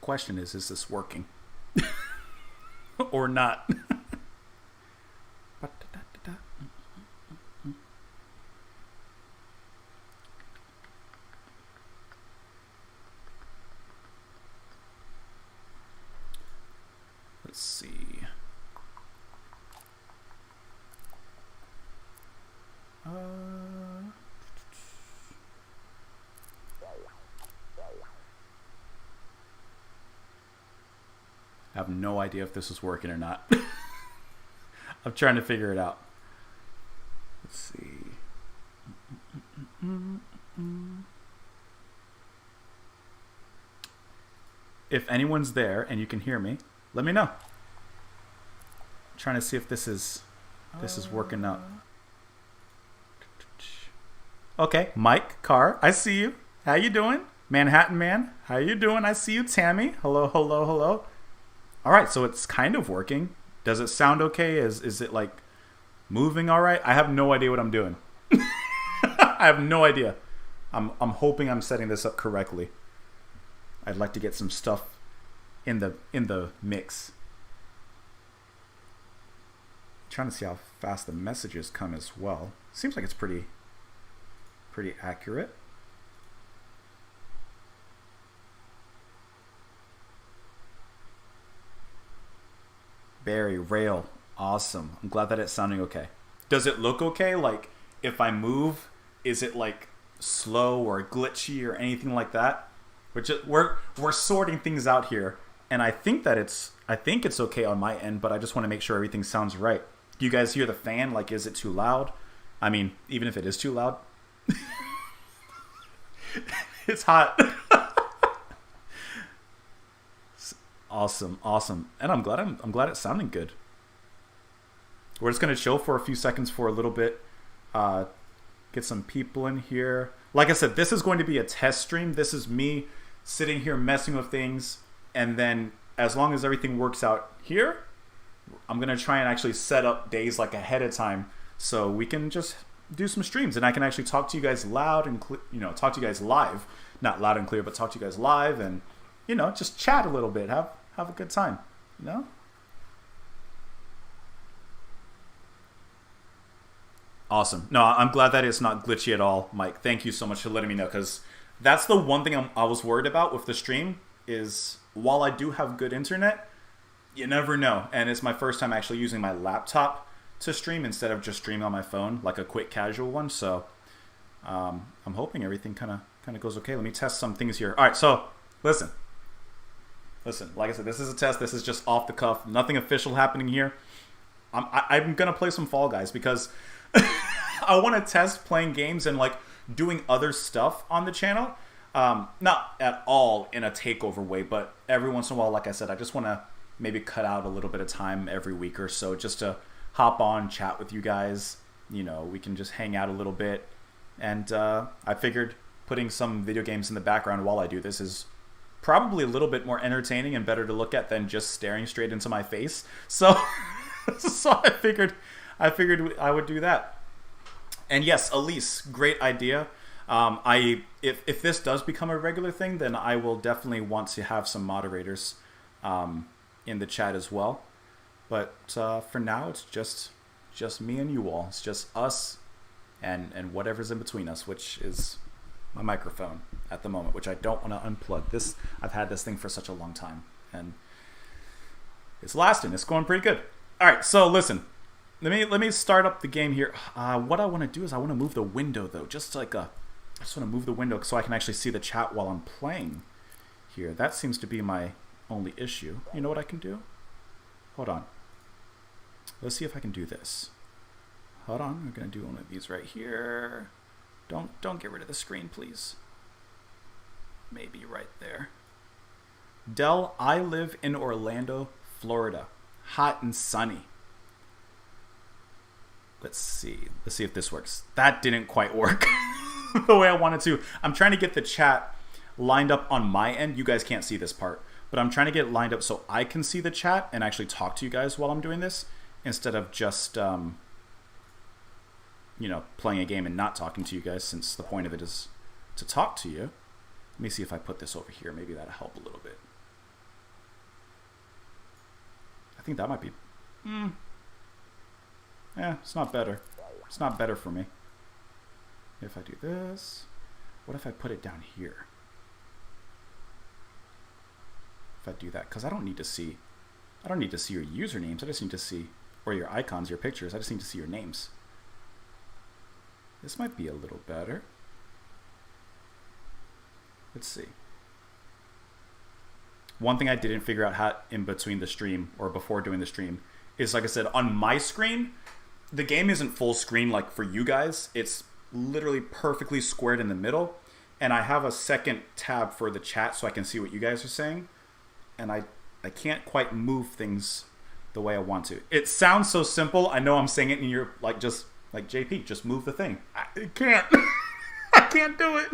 question is this working or not? Let's see. I have no idea if this is working or not. I'm trying to figure it out. Let's see. If anyone's there and you can hear me, let me know. I'm trying to see if this is working out. Okay, Mike Carr, I see you. How you doing? Manhattan Man, how you doing? I see you. Tammy, hello, hello, hello. All right, so it's kind of working. Does it sound okay? Is it like moving all right? I have no idea what I'm doing. I have no idea. I'm hoping I'm setting this up correctly. I'd like to get some stuff in the mix. I'm trying to see how fast the messages come as well. Seems like it's pretty accurate. Barry, rail, awesome. I'm glad that it's sounding okay. Does it look okay? Like, if I move, is it like slow or glitchy or anything like that? We're sorting things out here, and I think it's okay on my end, but I just want to make sure everything sounds right. Do you guys hear the fan? Like, is it too loud? I mean, even if it is too loud, it's hot. Awesome, and I'm glad it's sounding good. We're just gonna chill for a few seconds for a little bit, get some people in here. Like I said, this is going to be a test stream. This is me sitting here messing with things, and then as long as everything works out here, I'm gonna try and actually set up days like ahead of time so we can just do some streams, and I can actually talk to you guys loud and talk to you guys live, not loud and clear, but talk to you guys live, and just chat a little bit, have a good time, Awesome. No, I'm glad that it's not glitchy at all, Mike. Thank you so much for letting me know, because that's the one thing I was worried about with the stream is while I do have good internet, you never know. And it's my first time actually using my laptop to stream instead of just streaming on my phone, like a quick casual one. So I'm hoping everything kind of goes okay. Let me test some things here. All right, so listen. Like I said, this is a test. This is just off the cuff. Nothing official happening here. I'm going to play some Fall Guys because I want to test playing games and like doing other stuff on the channel. Not at all in a takeover way, but every once in a while, like I said, I just want to maybe cut out a little bit of time every week or so just to hop on, chat with you guys. We can just hang out a little bit. And I figured putting some video games in the background while I do this is probably a little bit more entertaining and better to look at than just staring straight into my face. So, I figured I would do that. And yes, Elise, great idea. If this does become a regular thing, then I will definitely want to have some moderators in the chat as well. But for now, it's just me and you all. It's just us and whatever's in between us, which is my microphone at the moment, which I don't want to unplug. I've had this thing for such a long time, and it's lasting. It's going pretty good. All right, so listen. Let me start up the game here. What I want to do is I want to move the window, though. I just want to move the window so I can actually see the chat while I'm playing here. That seems to be my only issue. You know what I can do? Hold on. Let's see if I can do this. Hold on. I'm going to do one of these right here. Don't get rid of the screen, please. Maybe right there. Del, I live in Orlando, Florida. Hot and sunny. Let's see if this works. That didn't quite work the way I wanted to. I'm trying to get the chat lined up on my end. You guys can't see this part, but I'm trying to get it lined up so I can see the chat and actually talk to you guys while I'm doing this instead of just playing a game and not talking to you guys, since the point of it is to talk to you. Let me see if I put this over here. Maybe that'll help a little bit. I think that might be... Yeah, it's not better. It's not better for me. If I do this... What if I put it down here? If I do that, because I don't need to see your usernames. I just need to see, or your icons, your pictures. I just need to see your names. This might be a little better. Let's see. One thing I didn't figure out how in between the stream or before doing the stream is, like I said, on my screen, the game isn't full screen like for you guys. It's literally perfectly squared in the middle, and I have a second tab for the chat so I can see what you guys are saying. And I can't quite move things the way I want to. It sounds so simple. I know I'm saying it and you're like, just like, JP, just move the thing. I can't. I can't do it.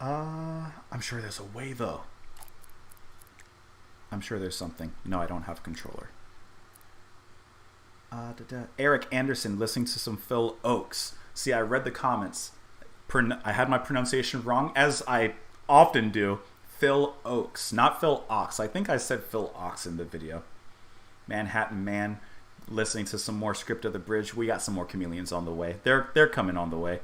I'm sure there's a way, though. I'm sure there's something. No, I don't have a controller. Eric Anderson listening to some Phil Oaks. See, I read the comments. I had my pronunciation wrong, as I often do. Phil Oaks, not Phil Ox. I think I said Phil Ox in the video. Manhattan Man, listening to some more Script of the Bridge. We got some more chameleons on the way. They're coming on the way.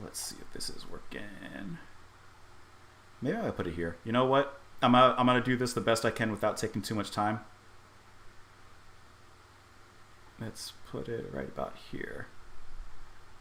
Let's see if this is working. Maybe I'll put it here. You know what? I'm gonna do this the best I can without taking too much time. Let's put it right about here.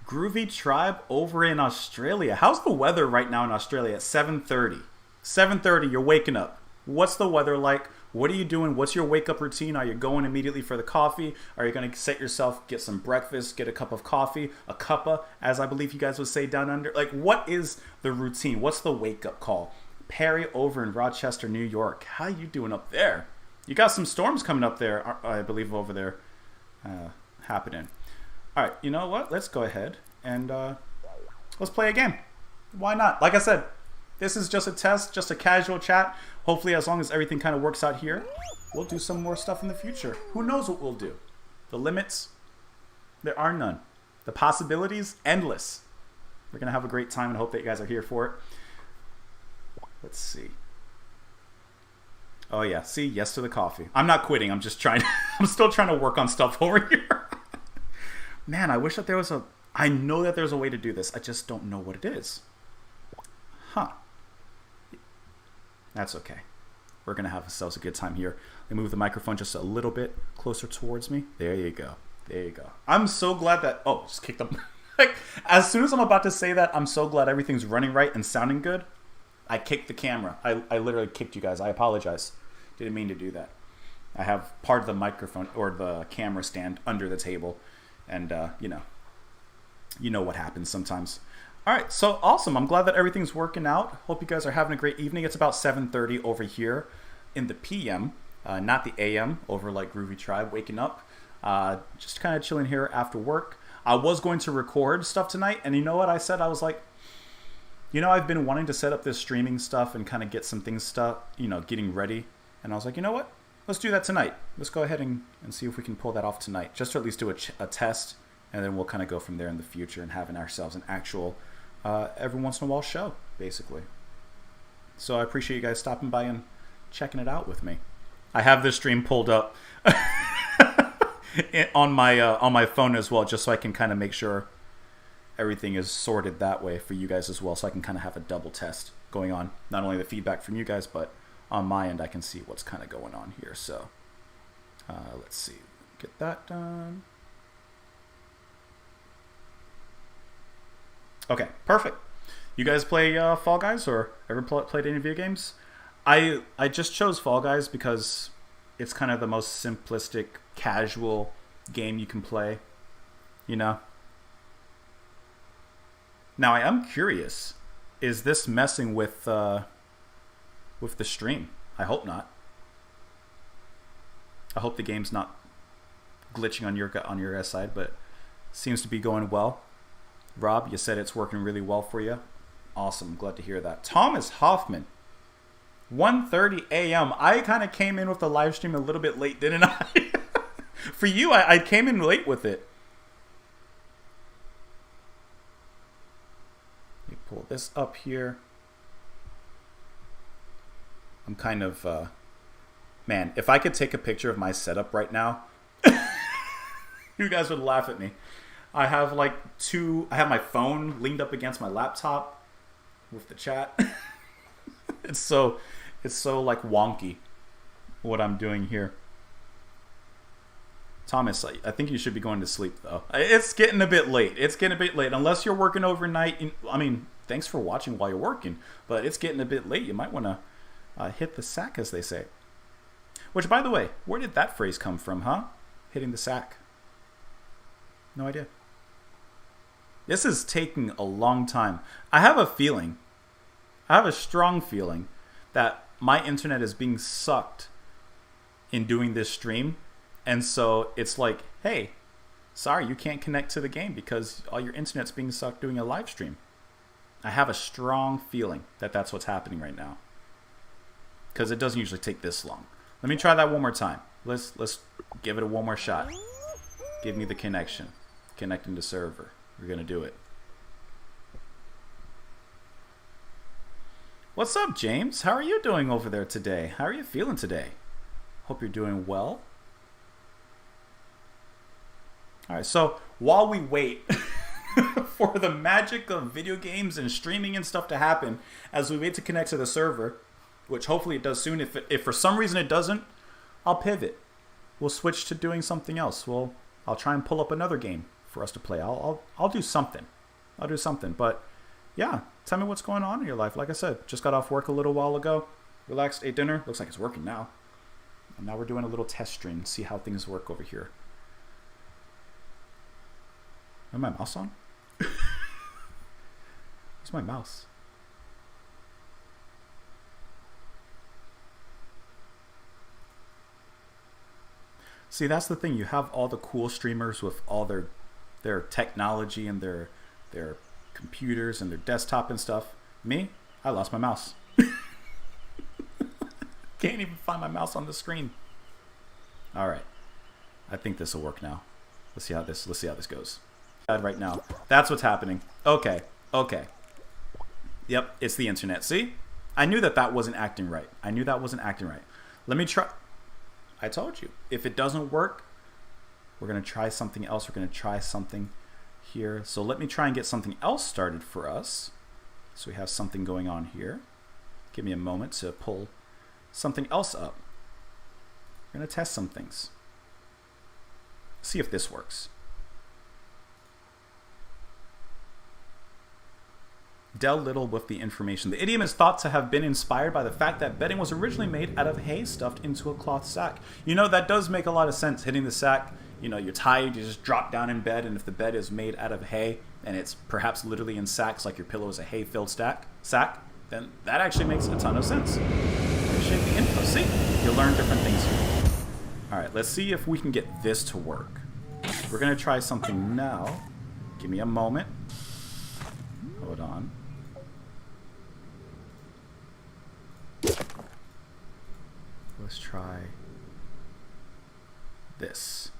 Groovy Tribe over in Australia. How's the weather right now in Australia at 7:30? 7:30, you're waking up. What's the weather like? What are you doing? What's your wake-up routine? Are you going immediately for the coffee? Are you going to set yourself, get some breakfast, get a cup of coffee, a cuppa, as I believe you guys would say down under? Like, what is the routine? What's the wake-up call? Perry over in Rochester, New York. How you doing up there? You got some storms coming up there, I believe, over there happening. All right, you know what? Let's go ahead and let's play a game. Why not? Like I said, this is just a test, just a casual chat. Hopefully, as long as everything kind of works out here, we'll do some more stuff in the future. Who knows what we'll do? The limits, there are none. The possibilities, endless. We're going to have a great time and hope that you guys are here for it. Let's see. Oh, yeah. See, yes to the coffee. I'm not quitting. I'm just trying. I'm still trying to work on stuff over here. Man, I wish that there was a... I know that there's a way to do this. I just don't know what it is. Huh. That's okay. We're going to have ourselves a good time here. Let me move the microphone just a little bit closer towards me. There you go. There you go. I'm so glad that... Oh, just kicked them. Like, as soon as I'm about to say that, I'm so glad everything's running right and sounding good. I kicked the camera. I literally kicked you guys. I apologize. Didn't mean to do that. I have part of the microphone or the camera stand under the table. And, you know what happens sometimes. All right, so awesome. I'm glad that everything's working out. Hope you guys are having a great evening. It's about 7:30 over here in the PM, not the AM, over like Groovy Tribe, waking up. Just kind of chilling here after work. I was going to record stuff tonight, and you know what I said? I was like, you know, I've been wanting to set up this streaming stuff and kind of get some things getting ready. And I was like, you know what? Let's do that tonight. Let's go ahead and see if we can pull that off tonight. Just to at least do a test, and then we'll kind of go from there in the future and having ourselves an actual every once in a while show, basically. So I appreciate you guys stopping by and checking it out with me. I have this stream pulled up on my phone as well, just so I can kind of make sure everything is sorted that way for you guys as well, so I can kind of have a double test going on. Not only the feedback from you guys, but on my end, I can see what's kind of going on here. So let's see. Get that done. Okay, perfect. You guys play Fall Guys or ever played any video games? I just chose Fall Guys because it's kind of the most simplistic, casual game you can play, you know? Now, I am curious, is this messing with the stream? I hope not. I hope the game's not glitching on your guys' side, but seems to be going well. Rob, you said it's working really well for you. Awesome. Glad to hear that. Thomas Hoffman, 1:30 a.m. I kind of came in with the live stream a little bit late, didn't I? For you, I came in late with it. Let me pull this up here. I'm kind of man, if I could take a picture of my setup right now, you guys would laugh at me. I have like I have my phone leaned up against my laptop with the chat. It's so like wonky what I'm doing here. Thomas, I think you should be going to sleep though. It's getting a bit late. Unless you're working overnight. I mean, thanks for watching while you're working, but it's getting a bit late. You might want to hit the sack, as they say. Which, by the way, where did that phrase come from, huh? Hitting the sack. No idea. This is taking a long time. I have a strong feeling that my internet is being sucked in doing this stream. And so it's like, hey, sorry, you can't connect to the game because all your internet's being sucked doing a live stream. I have a strong feeling that that's what's happening right now. Because it doesn't usually take this long. Let me try that one more time. Let's give it one more shot. Give me the connection. Connecting to server. We're going to do it. What's up, James? How are you doing over there today? How are you feeling today? Hope you're doing well. All right, so while we wait for the magic of video games and streaming and stuff to happen, as we wait to connect to the server, which hopefully it does soon. If for some reason it doesn't, I'll pivot. We'll switch to doing something else. I'll try and pull up another game for us to play. I'll do something. I'll do something. But yeah, tell me what's going on in your life. Like I said, just got off work a little while ago. Relaxed, ate dinner. Looks like it's working now. And now we're doing a little test stream. See how things work over here. Is my mouse on? Where's my mouse? See, that's the thing. You have all the cool streamers with all their technology and their computers and their desktop and stuff. Me, I lost my mouse. Can't even find my mouse on the screen. All right, I think this will work now. Let's see how this goes. Right now, that's what's happening. Okay. Yep, it's the internet. See, I knew that wasn't acting right. Let me try. I told you, if it doesn't work, we're gonna try something else. We're gonna try something here. So let me try and get something else started for us. So we have something going on here. Give me a moment to pull something else up. We're gonna test some things. See if this works. Del Little with the information. The idiom is thought to have been inspired by the fact that bedding was originally made out of hay stuffed into a cloth sack. You know, that does make a lot of sense. Hitting the sack, you know, you're tired, you just drop down in bed, and if the bed is made out of hay, and it's perhaps literally in sacks, like your pillow is a hay-filled sack, then that actually makes a ton of sense. Appreciate the info. See? You'll learn different things here. Alright, let's see if we can get this to work. We're going to try something now. Give me a moment. Hold on. Let's try this.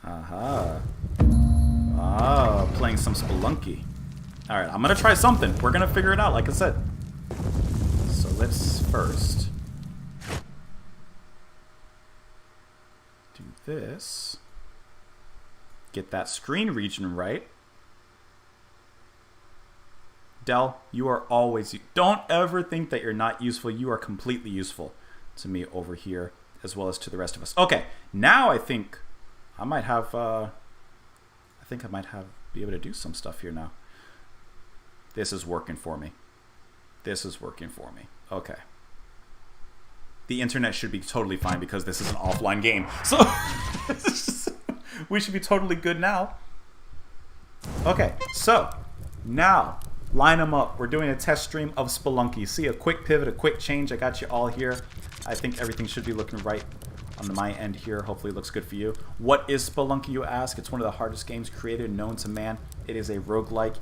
Aha. Oh, playing some Spelunky. Alright, I'm gonna try something. We're gonna figure it out, like I said. So let's first do this. Get that screen region right. Del, you are always... Don't ever think that you're not useful. You are completely useful to me over here, as well as to the rest of us. Okay, now I think I might have... be able to do some stuff here now. This is working for me. Okay. The internet should be totally fine because this is an offline game. So we should be totally good now. Okay, so now line them up. We're doing a test stream of Spelunky. See, a quick pivot, a quick change. I got you all here. I think everything should be looking right on my end here. Hopefully it looks good for you. What is Spelunky, you ask? It's one of the hardest games created known to man. It is a roguelike.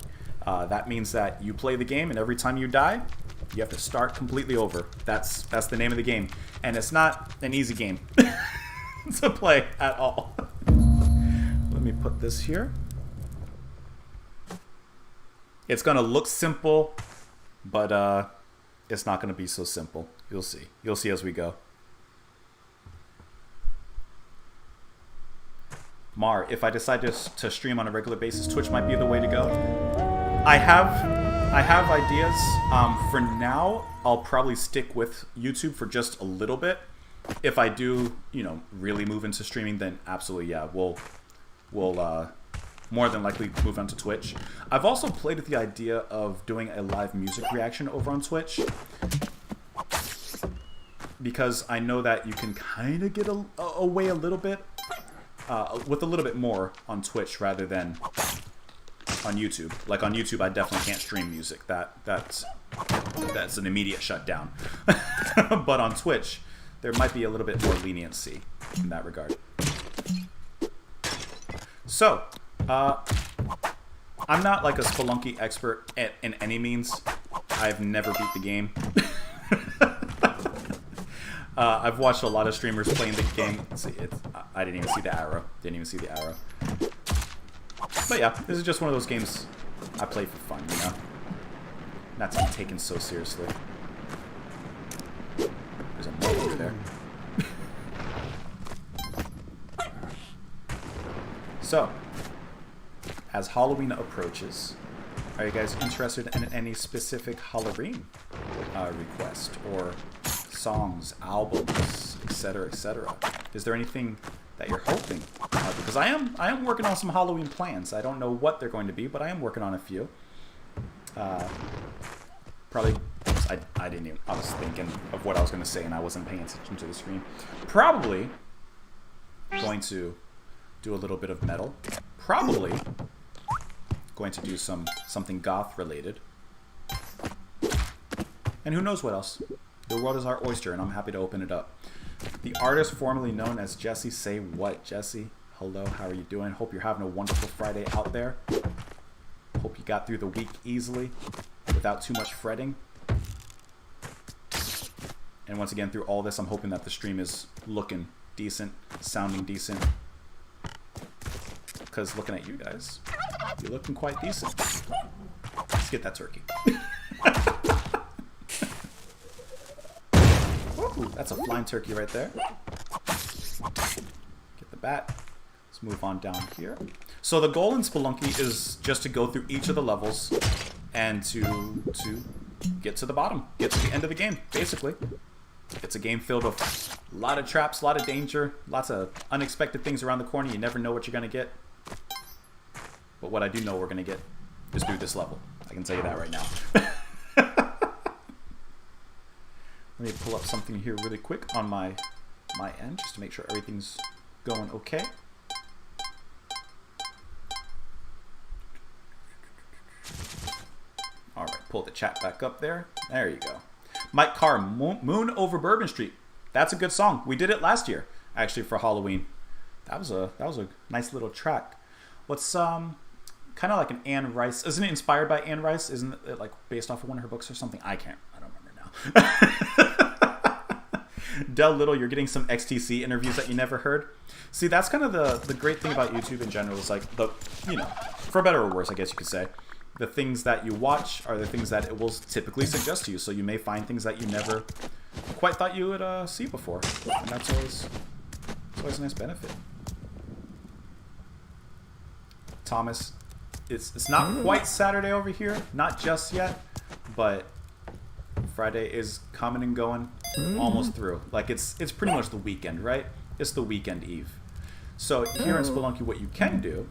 That means that you play the game, and every time you die, you have to start completely over. That's the name of the game. And it's not an easy game to play at all. Let me put this here. It's going to look simple, But it's not going to be so simple. You'll see. You'll see as we go. Mar, if I decide to stream on a regular basis, Twitch might be the way to go. I have ideas. For now, I'll probably stick with YouTube for just a little bit. If I do, really move into streaming, then absolutely, yeah, we'll more than likely move on to Twitch. I've also played with the idea of doing a live music reaction over on Twitch, because I know that you can kind of get away a little bit with a little bit more on Twitch rather than on YouTube. Like on YouTube, I definitely can't stream music. That's an immediate shutdown. But on Twitch, there might be a little bit more leniency in that regard. So, I'm not like a Spelunky expert in any means. I've never beat the game. I've watched a lot of streamers playing the game. Let's see, I didn't even see the arrow. Didn't even see the arrow. But yeah, this is just one of those games I play for fun, Not to be taken so seriously. There's a mob over there. So, as Halloween approaches, are you guys interested in any specific Halloween request or songs, albums, etc., etc.? Is there anything that you're hoping? Because I am working on some Halloween plans. I don't know what they're going to be, but I am working on a few. Probably, I didn't even. I was thinking of what I was going to say, and I wasn't paying attention to the screen. Probably going to do a little bit of metal. Probably going to do something goth related. And who knows what else? The world is our oyster, and I'm happy to open it up. The artist formerly known as Jesse. Say what, Jesse? Hello, how are you doing? Hope you're having a wonderful Friday out there. Hope you got through the week easily without too much fretting. And once again, through all this, I'm hoping that the stream is looking decent, sounding decent. Because looking at you guys, you're looking quite decent. Let's get that turkey. Ooh, that's a flying turkey right there. Get the bat. Let's move on down here. So the goal in Spelunky is just to go through each of the levels and to get to the bottom, get to the end of the game, basically. It's a game filled with a lot of traps, a lot of danger, lots of unexpected things around the corner. You never know what you're going to get. But what I do know we're going to get is through this level. I can tell you that right now. Let me pull up something here really quick on my end, just to make sure everything's going okay. Alright, pull the chat back up there. There you go. Mike Carr, Moon Over Bourbon Street. That's a good song. We did it last year, actually, for Halloween. That was a nice little track. What's kind of like an Anne Rice? Isn't it inspired by Anne Rice? Isn't it like based off of one of her books or something? I don't remember now. Del Little, you're getting some XTC interviews that you never heard. See, that's kind of the great thing about YouTube in general. Is like for better or worse, I guess you could say, the things that you watch are the things that it will typically suggest to you. So you may find things that you never quite thought you would see before, and that's always a nice benefit. Thomas, it's not quite Saturday over here, not just yet, but Friday is coming and going, almost through. Like it's pretty much the weekend, right? It's the weekend eve. So here in Spelunky, what you can do,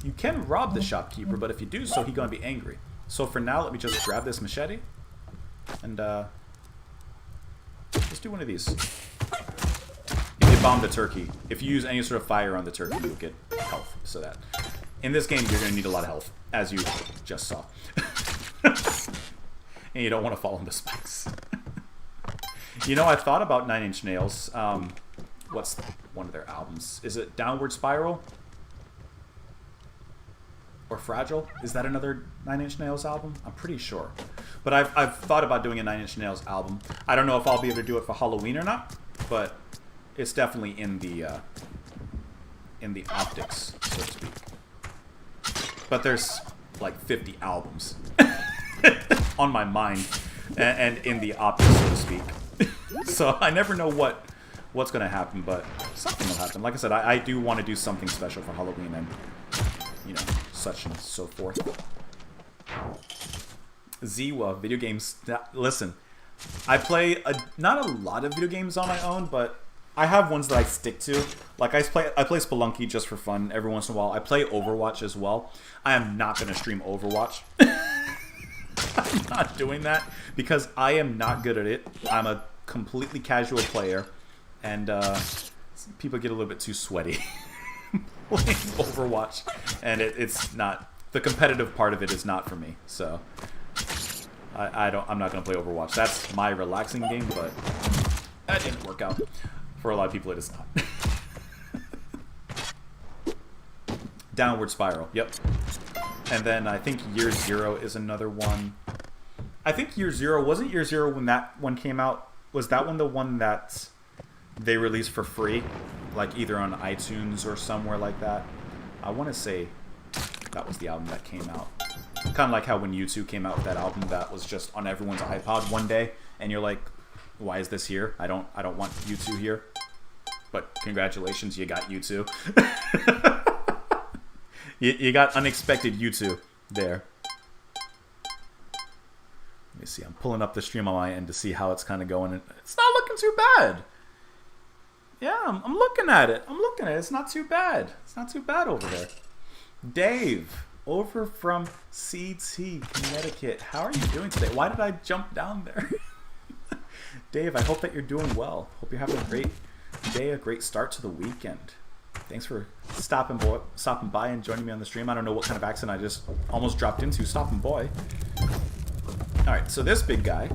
you can rob the shopkeeper, but if you do so, he's gonna be angry. So for now, let me just grab this machete and let's do one of these. If you bomb the turkey, if you use any sort of fire on the turkey, you'll get health. So that in this game, you're going to need a lot of health, as you just saw. And you don't want to fall into spikes. I thought about 9 Inch Nails. What's one of their albums? Is it Downward Spiral? Or Fragile? Is that another 9 Inch Nails album? I'm pretty sure. But I've thought about doing a 9 Inch Nails album. I don't know if I'll be able to do it for Halloween or not, but it's definitely in the optics, so to speak. But there's like 50 albums. on my mind and in the opposite, so to speak. So I never know what's going to happen, but something will happen. Like I said, I do want to do something special for Halloween and, you know, such and so forth. Ziwa, video games. Listen, I play not a lot of video games on my own, but I have ones that I stick to. Like I play Spelunky just for fun every once in a while. I play Overwatch as well. I am not going to stream Overwatch. I'm not doing that because I am not good at it. I'm a completely casual player, and people get a little bit too sweaty playing Overwatch, and it's not, the competitive part of it is not for me. So I'm not going to play Overwatch. That's my relaxing game, but that didn't work out. For a lot of people, it is not. Downward Spiral. Yep. And then I think Year Zero is another one. I think Year Zero, wasn't Year Zero when that one came out? Was that one the one that they released for free? Like either on iTunes or somewhere like that? I want to say that was the album that came out. Kind of like how when U2 came out with that album that was just on everyone's iPod one day, and you're like, why is this here? I don't want U2 here. But congratulations, you got U2. you got unexpected U2 there. Let me see. I'm pulling up the stream on my end to see how it's kind of going. It's not looking too bad. Yeah, I'm looking at it. It's not too bad. It's not too bad over there. Dave, over from CT, Connecticut. How are you doing today? Why did I jump down there? Dave, I hope that you're doing well. Hope you're having a great day, a great start to the weekend. Thanks for stopping by and joining me on the stream. I don't know what kind of accent I just almost dropped into. Stopping boy. Alright, so this big guy,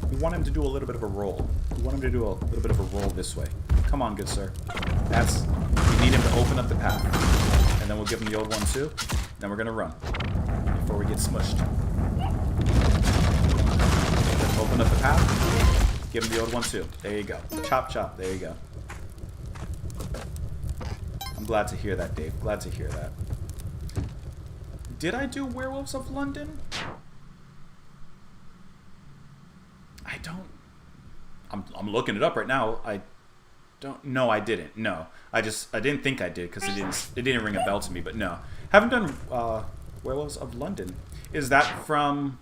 we want him to do a little bit of a roll. We want him to do a little bit of a roll this way. Come on, good sir. We need him to open up the path. And then we'll give him the old one too. Then we're going to run before we get smushed. Open up the path. Give him the old one too. There you go. Chop, chop. There you go. I'm glad to hear that, Dave. Glad to hear that. Did I do Werewolves of London? I don't... I'm looking it up right now. I don't... No, I didn't. No. I didn't think I did because it didn't ring a bell to me, but no. Haven't done Werewolves of London. Is that from...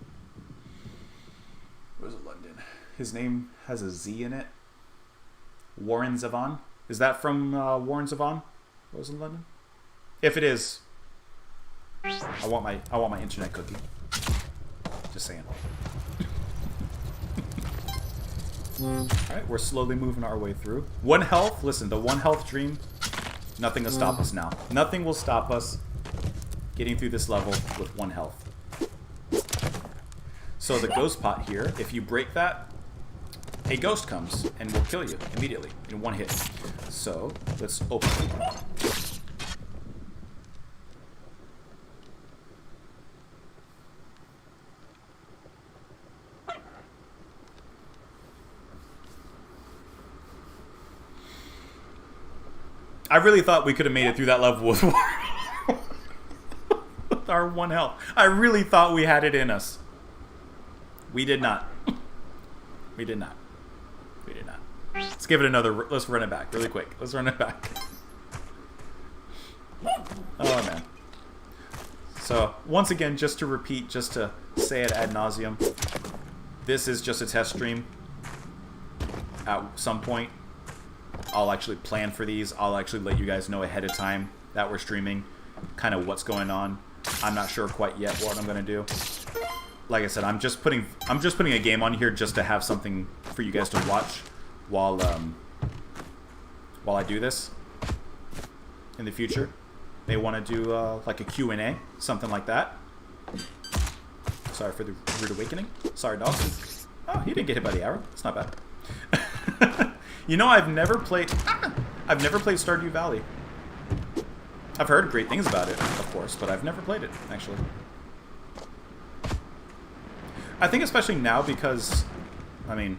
Where's it, London? His name has a Z in it. Warren Zevon. Is that from Warren Zevon? Was in London? If it is, I want my internet cookie. Just saying. Alright, we're slowly moving our way through. 1 health. Listen, the 1 health dream. Nothing will stop us now. Nothing will stop us getting through this level with 1 health. So the ghost pot here, if you break that, a ghost comes and will kill you immediately in 1 hit. So let's open it. I really thought we could have made it through that level with our 1 health. I really thought we had it in us. We did not. We did not. We did not. Let's give it another... Let's run it back really quick. Let's run it back. Oh, man. So, once again, just to repeat, just to say it ad nauseum, this is just a test stream. At some point, I'll actually plan for these. I'll actually let you guys know ahead of time that we're streaming, kind of what's going on. I'm not sure quite yet what I'm going to do. Like I said, I'm just putting a game on here just to have something for you guys to watch while I do this in the future. They want to do like a Q&A, something like that. Sorry for the rude awakening. Sorry, dog. Oh, he didn't get hit by the arrow. It's not bad. You know, I've never played Stardew Valley. I've heard great things about it, of course, but I've never played it, actually. I think especially now because, I mean,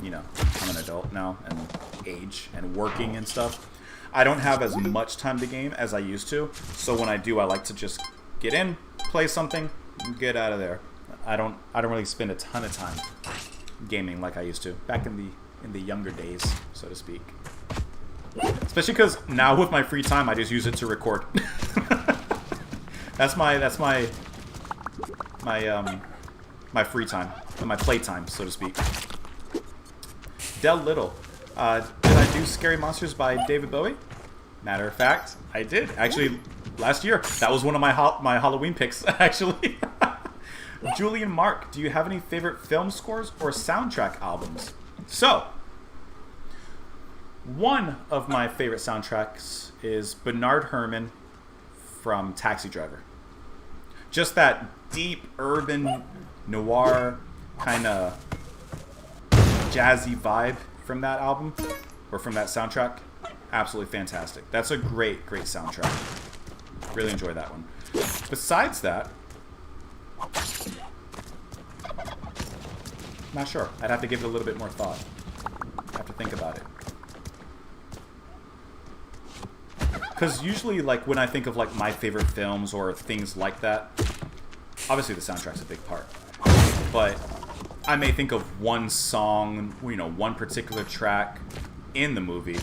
you know, I'm an adult now and age and working and stuff. I don't have as much time to game as I used to. So when I do, I like to just get in, play something, Get out of there. I don't really spend a ton of time gaming like I used to back in the younger days, so to speak. Especially because now with my free time, I just use it to record. that's my free time, my play time, so to speak. Del Little, did I do Scary Monsters by David Bowie? Matter of fact, I did. Actually, last year. That was one of my Halloween picks, actually. Julian Mark, do you have any favorite film scores or soundtrack albums? So, one of my favorite soundtracks is Bernard Herrmann from Taxi Driver. Just that deep, urban, noir, kind of jazzy vibe from that album, or from that soundtrack. Absolutely fantastic. That's a great soundtrack. Really enjoy that one. Besides that, not sure. I'd have to give it a little bit more thought. I have to think about it. Because usually, like, when I think of, like, my favorite films or things like that, obviously the soundtrack's a big part. But I may think of one song, you know, one particular track in the movie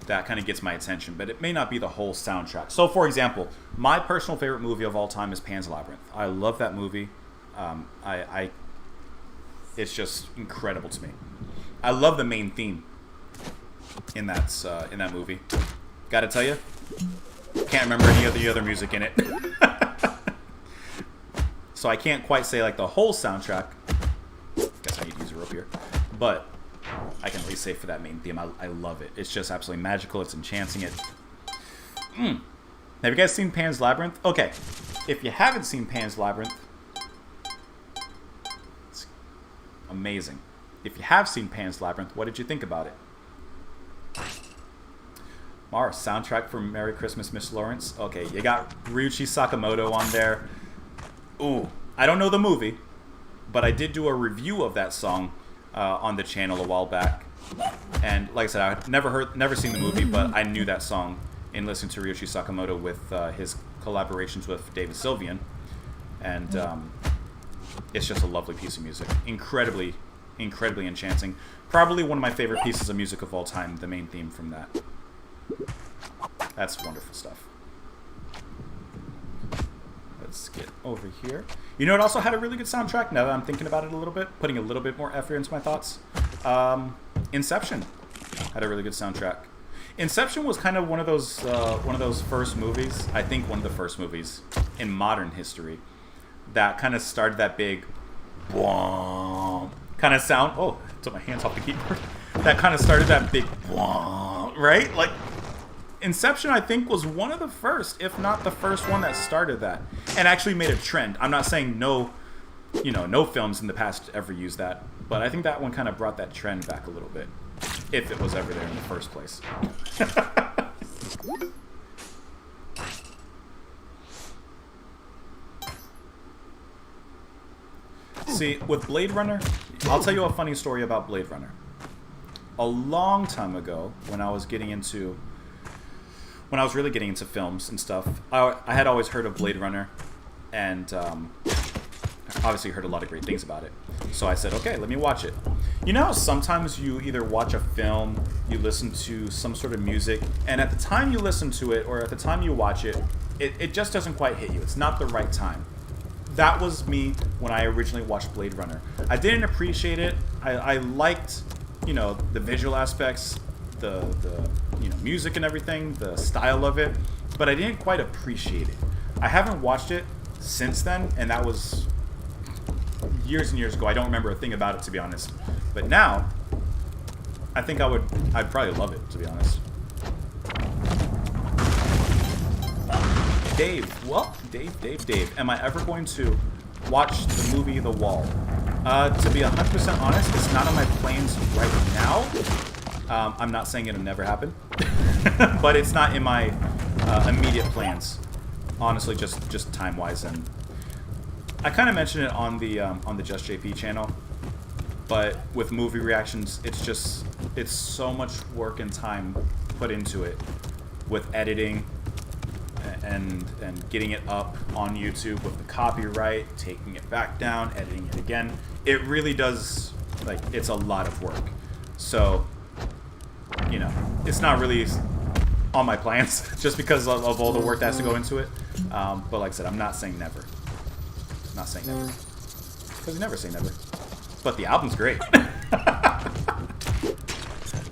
that kind of gets my attention, but it may not be the whole soundtrack. So, for example, my personal favorite movie of all time is Pan's Labyrinth. I love that movie. It's just incredible to me. I love the main theme in that movie. Gotta tell you, can't remember any of the other music in it. So I can't quite say like the whole soundtrack. Guess I need to use a rope here, but I can at least say for that main theme, I love it. It's just absolutely magical. It's enchanting. Have you guys seen Pan's Labyrinth? Okay, if you haven't seen Pan's Labyrinth, it's amazing. If you have seen Pan's Labyrinth, what did you think about it? Mara, soundtrack for Merry Christmas, Miss Lawrence. Okay, you got Ryuichi Sakamoto on there. Ooh, I don't know the movie, but I did do a review of that song on the channel a while back. And like I said, I've never seen the movie, but I knew that song in listening to Ryuichi Sakamoto with his collaborations with David Sylvian. And it's just a lovely piece of music. Incredibly enchanting. Probably one of my favorite pieces of music of all time, the main theme from that. That's wonderful stuff. Let's get over here. You know, it also had a really good soundtrack, now that I'm thinking about it a little bit, putting a little bit more effort into my thoughts. Inception had a really good soundtrack. Inception was kind of one of those first movies, I think one of the first movies in modern history that kind of started that big kind of sound. Oh, I took my hands off the keyboard. That kind of started that big right? Like, Inception, I think, was one of the first, if not the first one that started that, and actually made a trend. I'm not saying no films in the past ever used that, but I think that one kind of brought that trend back a little bit, if it was ever there in the first place. See, with Blade Runner, I'll tell you a funny story about Blade Runner. A long time ago, when I was really getting into films and stuff, I had always heard of Blade Runner, and obviously heard a lot of great things about it. So I said, okay, let me watch it. You know how sometimes you either watch a film, you listen to some sort of music, and at the time you listen to it, or at the time you watch it, it just doesn't quite hit you. It's not the right time. That was me when I originally watched Blade Runner. I didn't appreciate it. I liked, the visual aspects, the music and everything, the style of it, but I didn't quite appreciate it. I haven't watched it since then, and that was years and years ago. I don't remember a thing about it, to be honest. But now, I think I'd probably love it, to be honest. Dave, am I ever going to watch the movie The Wall? To be 100% honest, it's not on my plans right now. I'm not saying it'll never happen, but it's not in my immediate plans. Honestly, just time-wise, and I kind of mentioned it on the Just JP channel. But with movie reactions, it's so much work and time put into it, with editing, and getting it up on YouTube with the copyright, taking it back down, editing it again. It really does, like, it's a lot of work. So, you know, it's not really on my plans just because of all the work that has to go into it. But like I said, I'm not saying never. Not saying never. Because you never say never. But the album's great.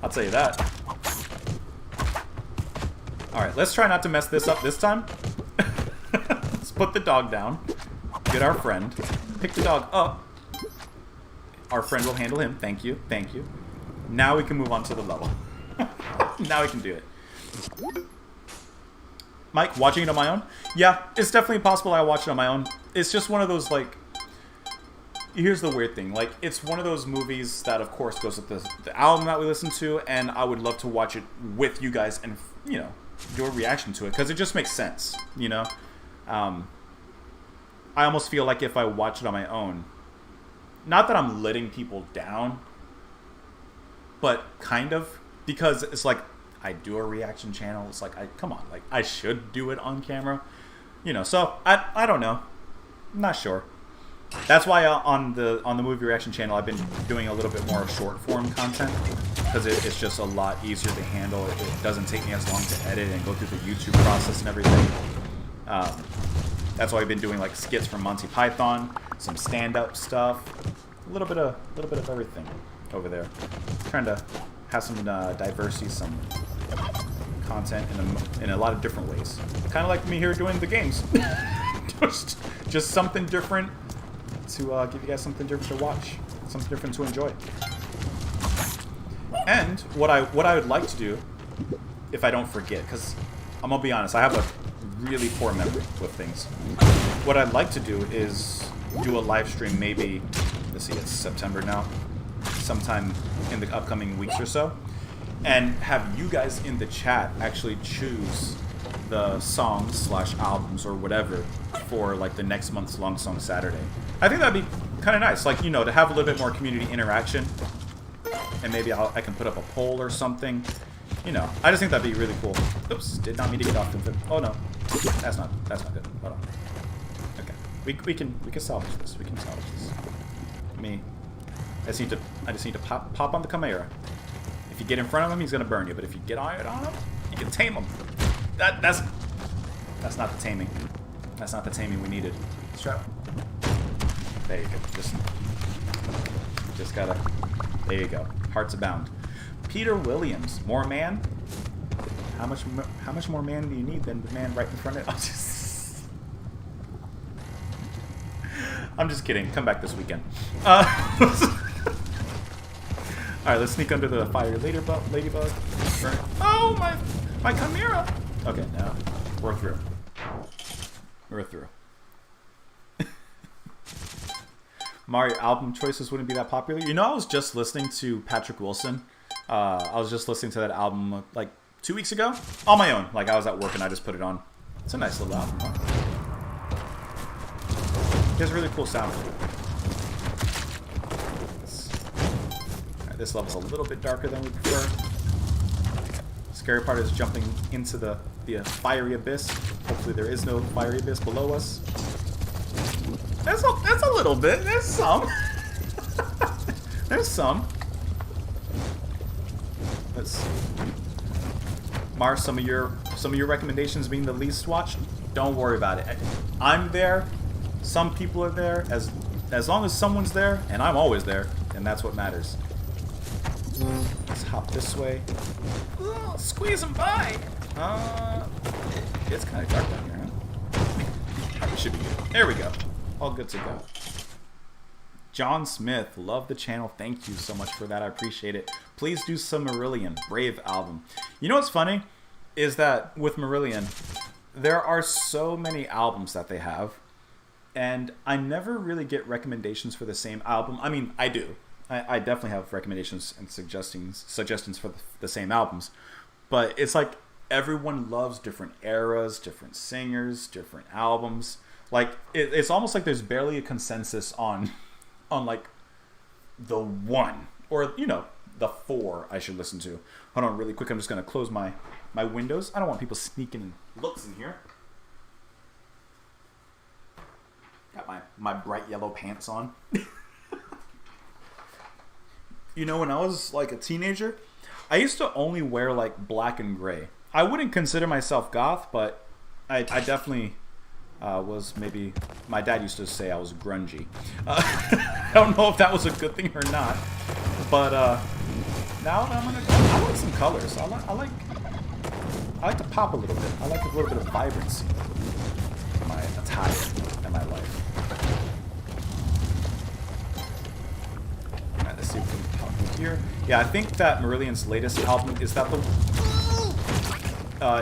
I'll tell you that. Alright, let's try not to mess this up this time. Let's put the dog down. Get our friend. Pick the dog up. Our friend will handle him. Thank you. Thank you. Now we can move on to the level. Now we can do it. Mike, watching it on my own? Yeah, it's definitely possible I watch it on my own. It's just one of those, like... Here's the weird thing. Like, it's one of those movies that, of course, goes with the album that we listen to, and I would love to watch it with you guys and, you know, your reaction to it, because it just makes sense, you know? I almost feel like if I watch it on my own, not that I'm letting people down, but kind of, because it's like, I do a reaction channel, it's like, come on, like, I should do it on camera, you know, so, I don't know, I'm not sure. That's why on the movie reaction channel I've been doing a little bit more short form content, because it's just a lot easier to handle. It doesn't take me as long to edit and go through the YouTube process and everything. That's why I've been doing like skits from Monty Python, some stand-up stuff, a little bit of everything over there. Trying to have some diversity, some content in a lot of different ways. Kind of like me here doing the games. just something different. To give you guys something different to watch, something different to enjoy. And what I would like to do, if I don't forget, because I'm gonna be honest, I have a really poor memory with things. What I'd like to do is do a live stream, maybe, let's see, it's September now, sometime in the upcoming weeks or so, and have you guys in the chat actually choose the songs / albums or whatever for like the next month's Long Song Saturday. I think that'd be kind of nice, like, you know, to have a little bit more community interaction, and maybe I can put up a poll or something, you know. I just think that'd be really cool. Oops, did not mean to get off the. Oh no, that's not good. Hold on. Okay, we can salvage this. We can salvage this. I just need to pop on the Chimera. If you get in front of him, he's gonna burn you. But if you get on him, you can tame him. That's not the taming. That's not the taming we needed. Strap. There you go. Just gotta. There you go. Hearts abound. Peter Williams, more man. How much more man do you need than the man right in front of it? I'm just kidding. Come back this weekend. All right, let's sneak under the fire ladybug. Oh my Chimera. Okay, now we're through. We're through. Mario album choices wouldn't be that popular. You know, I was just listening to Patrick Wilson. I was just listening to that album like 2 weeks ago on my own. Like, I was at work and I just put it on. It's a nice little album, huh? It has a really cool sound. Alright, this level's a little bit darker than we prefer. Scary part is jumping into the fiery abyss. Hopefully there is no fiery abyss below us. That's a little bit. There's some. There's some. Let's see. Mars, some of your recommendations being the least watched. Don't worry about it. I'm there. Some people are there. As long as someone's there, and I'm always there, and that's what matters. Let's hop this way. Oh, squeeze them by. It's kind of dark down here, huh? It should be good. There we go. All good to go. John Smith, love the channel. Thank you so much for that. I appreciate it. Please do some Marillion. Brave album. You know what's funny? Is that with Marillion, there are so many albums that they have, and I never really get recommendations for the same album. I mean, I do. I definitely have recommendations and suggestions for the same albums. But it's like everyone loves different eras, different singers, different albums. Like, it's almost like there's barely a consensus on like the one, or, you know, the 4 I should listen to. Hold on really quick. I'm just going to close my windows. I don't want people sneaking looks in here. Got my bright yellow pants on. You know, when I was like a teenager, I used to only wear like black and gray. I wouldn't consider myself goth, but I definitely was maybe... My dad used to say I was grungy. I don't know if that was a good thing or not, but now I'm gonna... I like some colors. I like to pop a little bit. I like a little bit of vibrancy in my attire and my life. Alright, let's see if we can pop in here. Yeah, I think that Marillion's latest album... Is that the...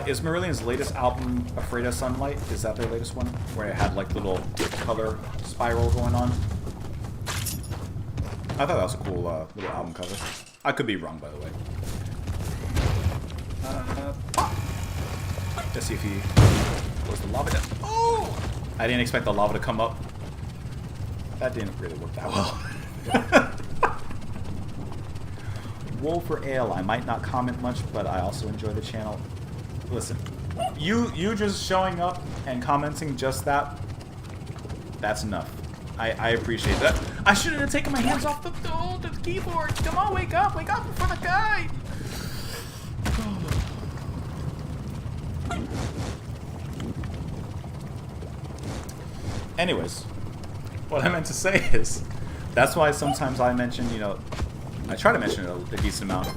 is Marillion's latest album Afraid of Sunlight? Is that their latest one? Where it had like little color spiral going on? I thought that was a cool little album cover. I could be wrong, by the way. Let's see if he... Was the lava down? Oh! I didn't expect the lava to come up. That didn't really work that well. Wool for Ale. I might not comment much, but I also enjoy the channel. Listen, you just showing up and commenting just that, that's enough. I appreciate that. I shouldn't have taken my hands off the keyboard. Come on, wake up before the guy. Anyways, what I meant to say is, that's why sometimes I mention, you know, I try to mention it a decent amount.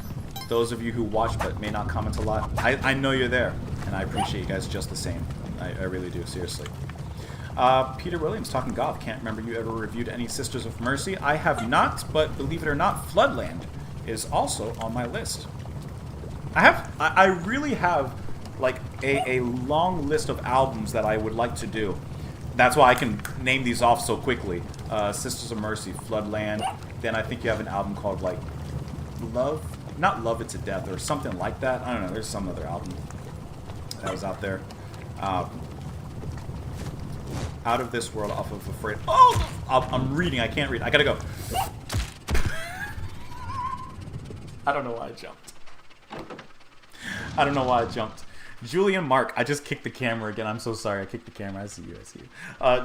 Those of you who watch but may not comment a lot, I know you're there, and I appreciate you guys just the same. I really do, seriously. Peter Williams, talking goth. Can't remember you ever reviewed any Sisters of Mercy. I have not, but believe it or not, Floodland is also on my list. I really have like a long list of albums that I would like to do. That's why I can name these off so quickly. Sisters of Mercy, Floodland. Then I think you have an album called like Love. Not Love It to Death or something like that. I don't know. There's some other album that was out there. Out of This World off of Afraid. Oh! I'm reading. I can't read. I gotta go. I don't know why I jumped. I don't know why I jumped. Julian Mark. I just kicked the camera again. I'm so sorry. I kicked the camera. I see you. I see you.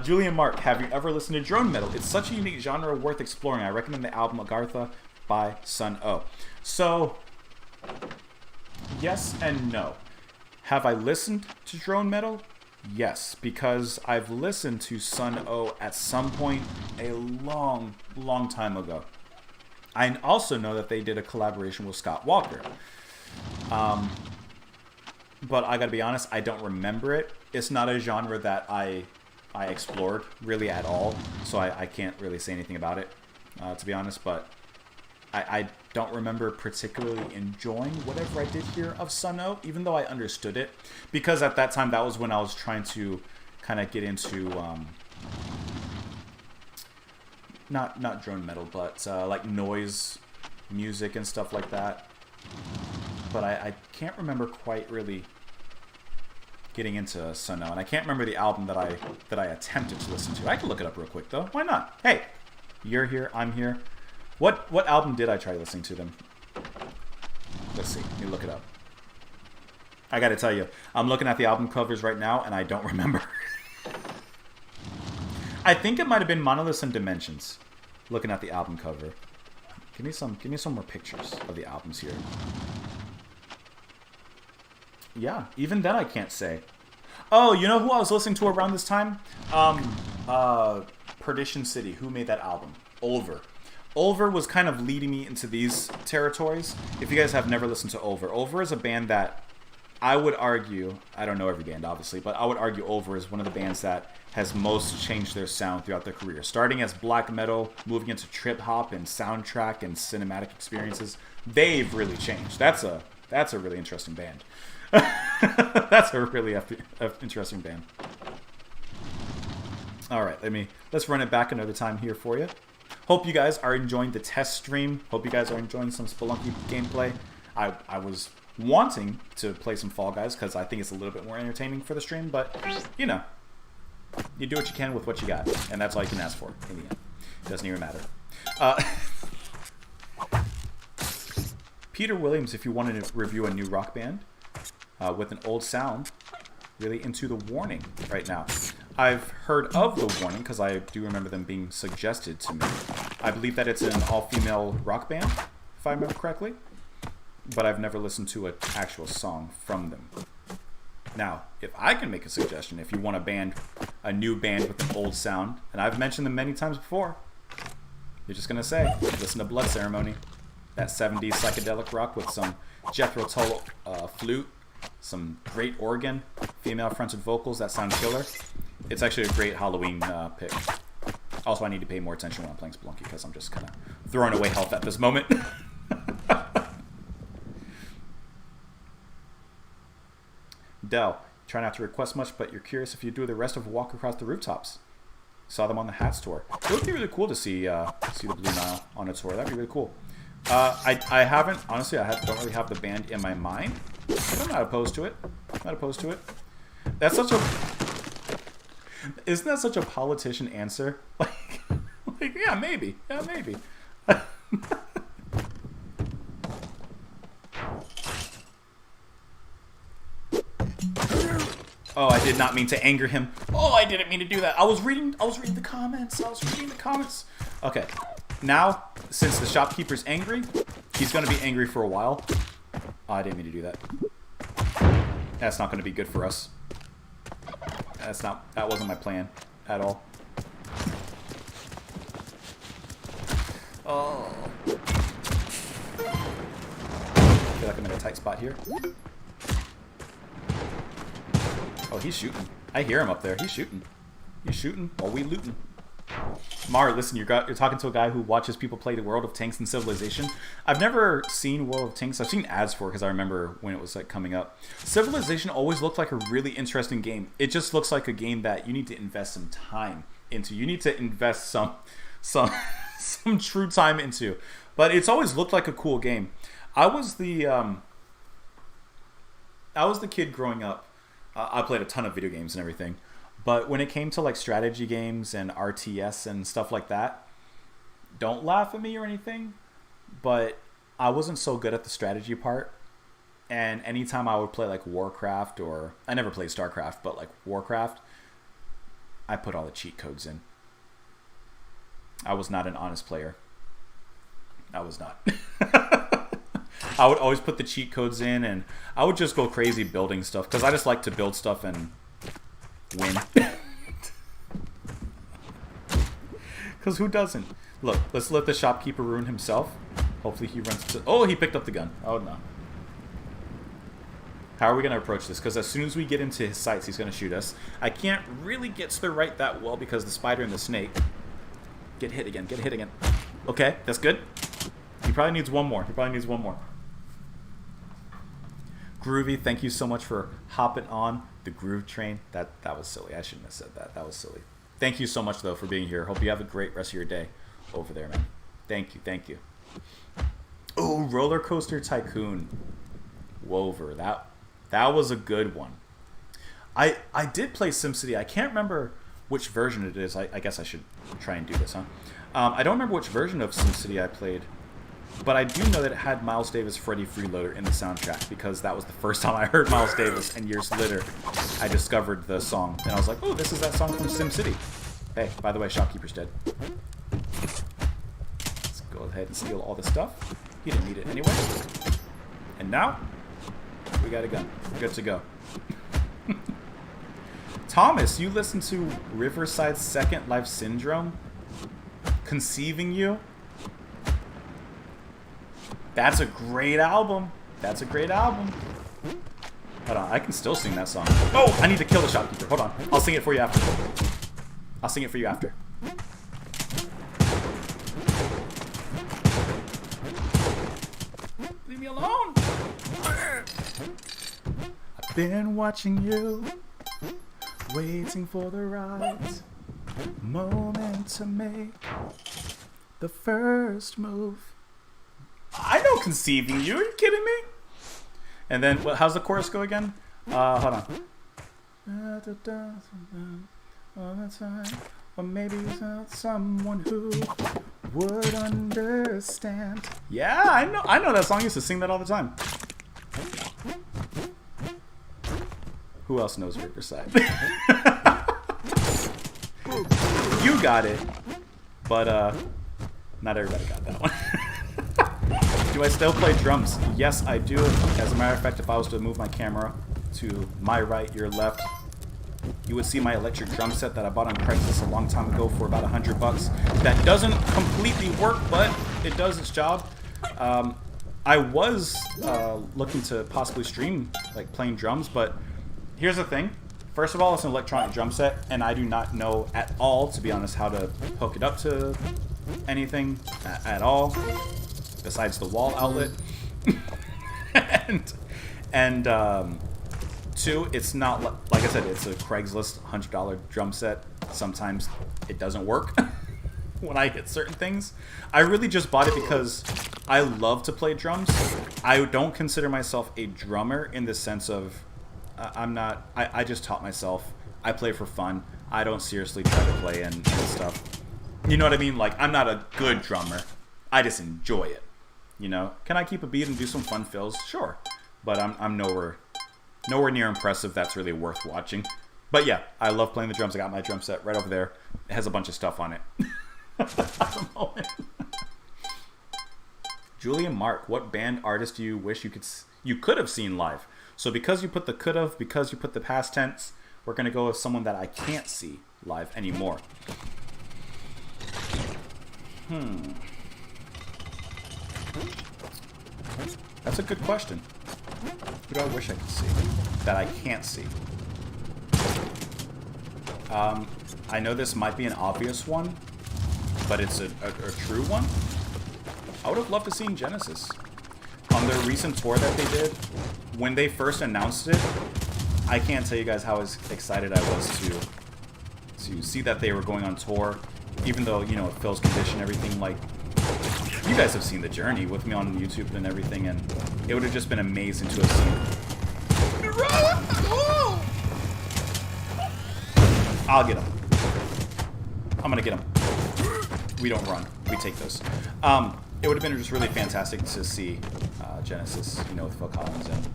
Julian Mark. Have you ever listened to drone metal? It's such a unique genre worth exploring. I recommend the album Agartha by Sun O. So, yes and no. Have I listened to drone metal? Yes, because I've listened to Sun O at some point a long, long time ago. I also know that they did a collaboration with Scott Walker. But I gotta be honest, I don't remember it. It's not a genre that I explored really at all, so I can't really say anything about it, to be honest, but I don't remember particularly enjoying whatever I did hear of Sun O, even though I understood it, because at that time, that was when I was trying to kind of get into, not drone metal, but like noise music and stuff like that. But I can't remember quite really getting into Sun O, and I can't remember the album that I attempted to listen to. I can look it up real quick though. Why not? Hey, you're here, I'm here. What album did I try listening to them? Let's see. Let me look it up. I gotta tell you, I'm looking at the album covers right now, and I don't remember. I think it might have been Monoliths and Dimensions. Looking at the album cover. Give me some more pictures of the albums here. Yeah, even then I can't say. Oh, you know who I was listening to around this time? Perdition City. Who made that album? Ulver. Ulver was kind of leading me into these territories. If you guys have never listened to Ulver, Ulver is a band that I would argue, I don't know every band obviously, but I would argue Ulver is one of the bands that has most changed their sound throughout their career. Starting as black metal, moving into trip hop and soundtrack and cinematic experiences, they've really changed. That's a really interesting band. That's a really interesting band. All right, let's run it back another time here for you. Hope you guys are enjoying the test stream. Hope you guys are enjoying some Spelunky gameplay. I was wanting to play some Fall Guys because I think it's a little bit more entertaining for the stream, but you know, you do what you can with what you got, and that's all you can ask for in the end. It doesn't even matter. Peter Williams, if you wanted to review a new rock band with an old sound, really into the Warning right now. I've heard of the Warning because I do remember them being suggested to me. I believe that it's an all-female rock band, if I remember correctly. But I've never listened to an actual song from them. Now, if I can make a suggestion, if you want a new band with an old sound, and I've mentioned them many times before, you're just going to say, listen to Blood Ceremony. That 70s psychedelic rock with some Jethro Tull flute, some great organ, female-fronted vocals that sound killer. It's actually a great Halloween pick. Also, I need to pay more attention when I'm playing Spelunky because I'm just kind of throwing away health at this moment. Dell, try not to request much, but you're curious if you do the rest of Walk Across the Rooftops. Saw them on the Hats tour. It would be really cool to see the Blue Nile on a tour. That'd be really cool. I haven't, honestly, don't really have the band in my mind, but I'm not opposed to it. Not opposed to it. That's such a... Isn't that such a politician answer? Like yeah, maybe. Yeah, maybe. Oh, I did not mean to anger him. Oh, I didn't mean to do that. I was reading the comments. Okay. Now, since the shopkeeper's angry, he's going to be angry for a while. Oh, I didn't mean to do that. That's not going to be good for us. That wasn't my plan at all. Oh. I feel like I'm in a tight spot here. Oh, he's shooting. I hear him up there. He's shooting. He's shooting while we looting. Mar, listen, you're talking to a guy who watches people play the World of Tanks and Civilization. I've never seen World of Tanks. I've seen ads for it because I remember when it was like coming up. Civilization always looked like a really interesting game. It just looks like a game that you need to invest some time into. You need to invest some true time into. But it's always looked like a cool game. I was the kid growing up. I played a ton of video games and everything. But when it came to like strategy games and RTS and stuff like that, don't laugh at me or anything, but I wasn't so good at the strategy part. And anytime I would play like Warcraft, or I never played StarCraft, but like Warcraft, I put all the cheat codes in. I was not an honest player. I was not. I would always put the cheat codes in, and I would just go crazy building stuff because I just like to build stuff and win. Because who doesn't? Look, let's let the shopkeeper ruin himself. Hopefully he runs to... Oh, he picked up the gun. Oh, no. How are we going to approach this? Because as soon as we get into his sights, he's going to shoot us. I can't really get to the right that well because the spider and the snake. Get hit again. Get hit again. Okay, that's good. He probably needs one more. Groovy, thank you so much for hopping on the groove train. That was silly. I shouldn't have said that. That was silly. Thank you so much, though, for being here. Hope you have a great rest of your day over there, man. Thank you. Oh, Roller Coaster Tycoon. Wover. That was a good one. I did play SimCity. I can't remember which version it is. I guess I should try and do this, huh? I don't remember which version of SimCity I played. But I do know that it had Miles Davis' Freddy Freeloader in the soundtrack because that was the first time I heard Miles Davis, and years later I discovered the song. And I was like, oh, this is that song from SimCity. Hey, by the way, shopkeeper's dead. Let's go ahead and steal all this stuff. He didn't need it anyway. And now, we got a gun. We're good to go. Thomas, you listen to Riverside's Second Life Syndrome? Conceiving You? That's a great album. Hold on, I can still sing that song. Oh, I need to kill the shopkeeper. Hold on. I'll sing it for you after. Leave me alone. I've been watching you, waiting for the right moment to make the first move. I know Conceiving You. Are you kidding me? And then, how's the chorus go again? Hold on. All the time, or maybe it's not someone who would understand. Yeah, I know that song. I used to sing that all the time. Who else knows Riverside? got it, but not everybody got that one. Do I still play drums? Yes, I do. As a matter of fact, if I was to move my camera to my right, your left, you would see my electric drum set that I bought on Craigslist a long time ago for about $100. That doesn't completely work, but it does its job. I was looking to possibly stream like playing drums, but here's the thing. First of all, it's an electronic drum set, and I do not know at all, to be honest, how to hook it up to anything at all, besides the wall outlet. and two, it's not, like I said, it's a Craigslist $100 drum set. Sometimes it doesn't work when I hit certain things. I really just bought it because I love to play drums. I don't consider myself a drummer in the sense of I just taught myself. I play for fun. I don't seriously try to play and stuff. You know what I mean? Like, I'm not a good drummer. I just enjoy it. You know? Can I keep a beat and do some fun fills? Sure. But I'm nowhere near impressive. That's really worth watching. But yeah, I love playing the drums. I got my drum set right over there. It has a bunch of stuff on it. At the moment. Julian Mark, what band artist do you wish you could have seen live? So because you put the could have, because you put the past tense, we're going to go with someone that I can't see live anymore. That's a good question. Who do I wish I could see that I can't see? I know this might be an obvious one, but it's a true one. I would have loved to see Genesis. On their recent tour that they did, when they first announced it, I can't tell you guys how excited I was to see that they were going on tour, even though, you know, it Phil's condition, everything. Like, you guys have seen the journey with me on YouTube and everything, and it would have just been amazing to have seen. I'll get him. I'm gonna get him. We don't run. We take those. It would have been just really fantastic to see Genesis, you know, with Phil Collins and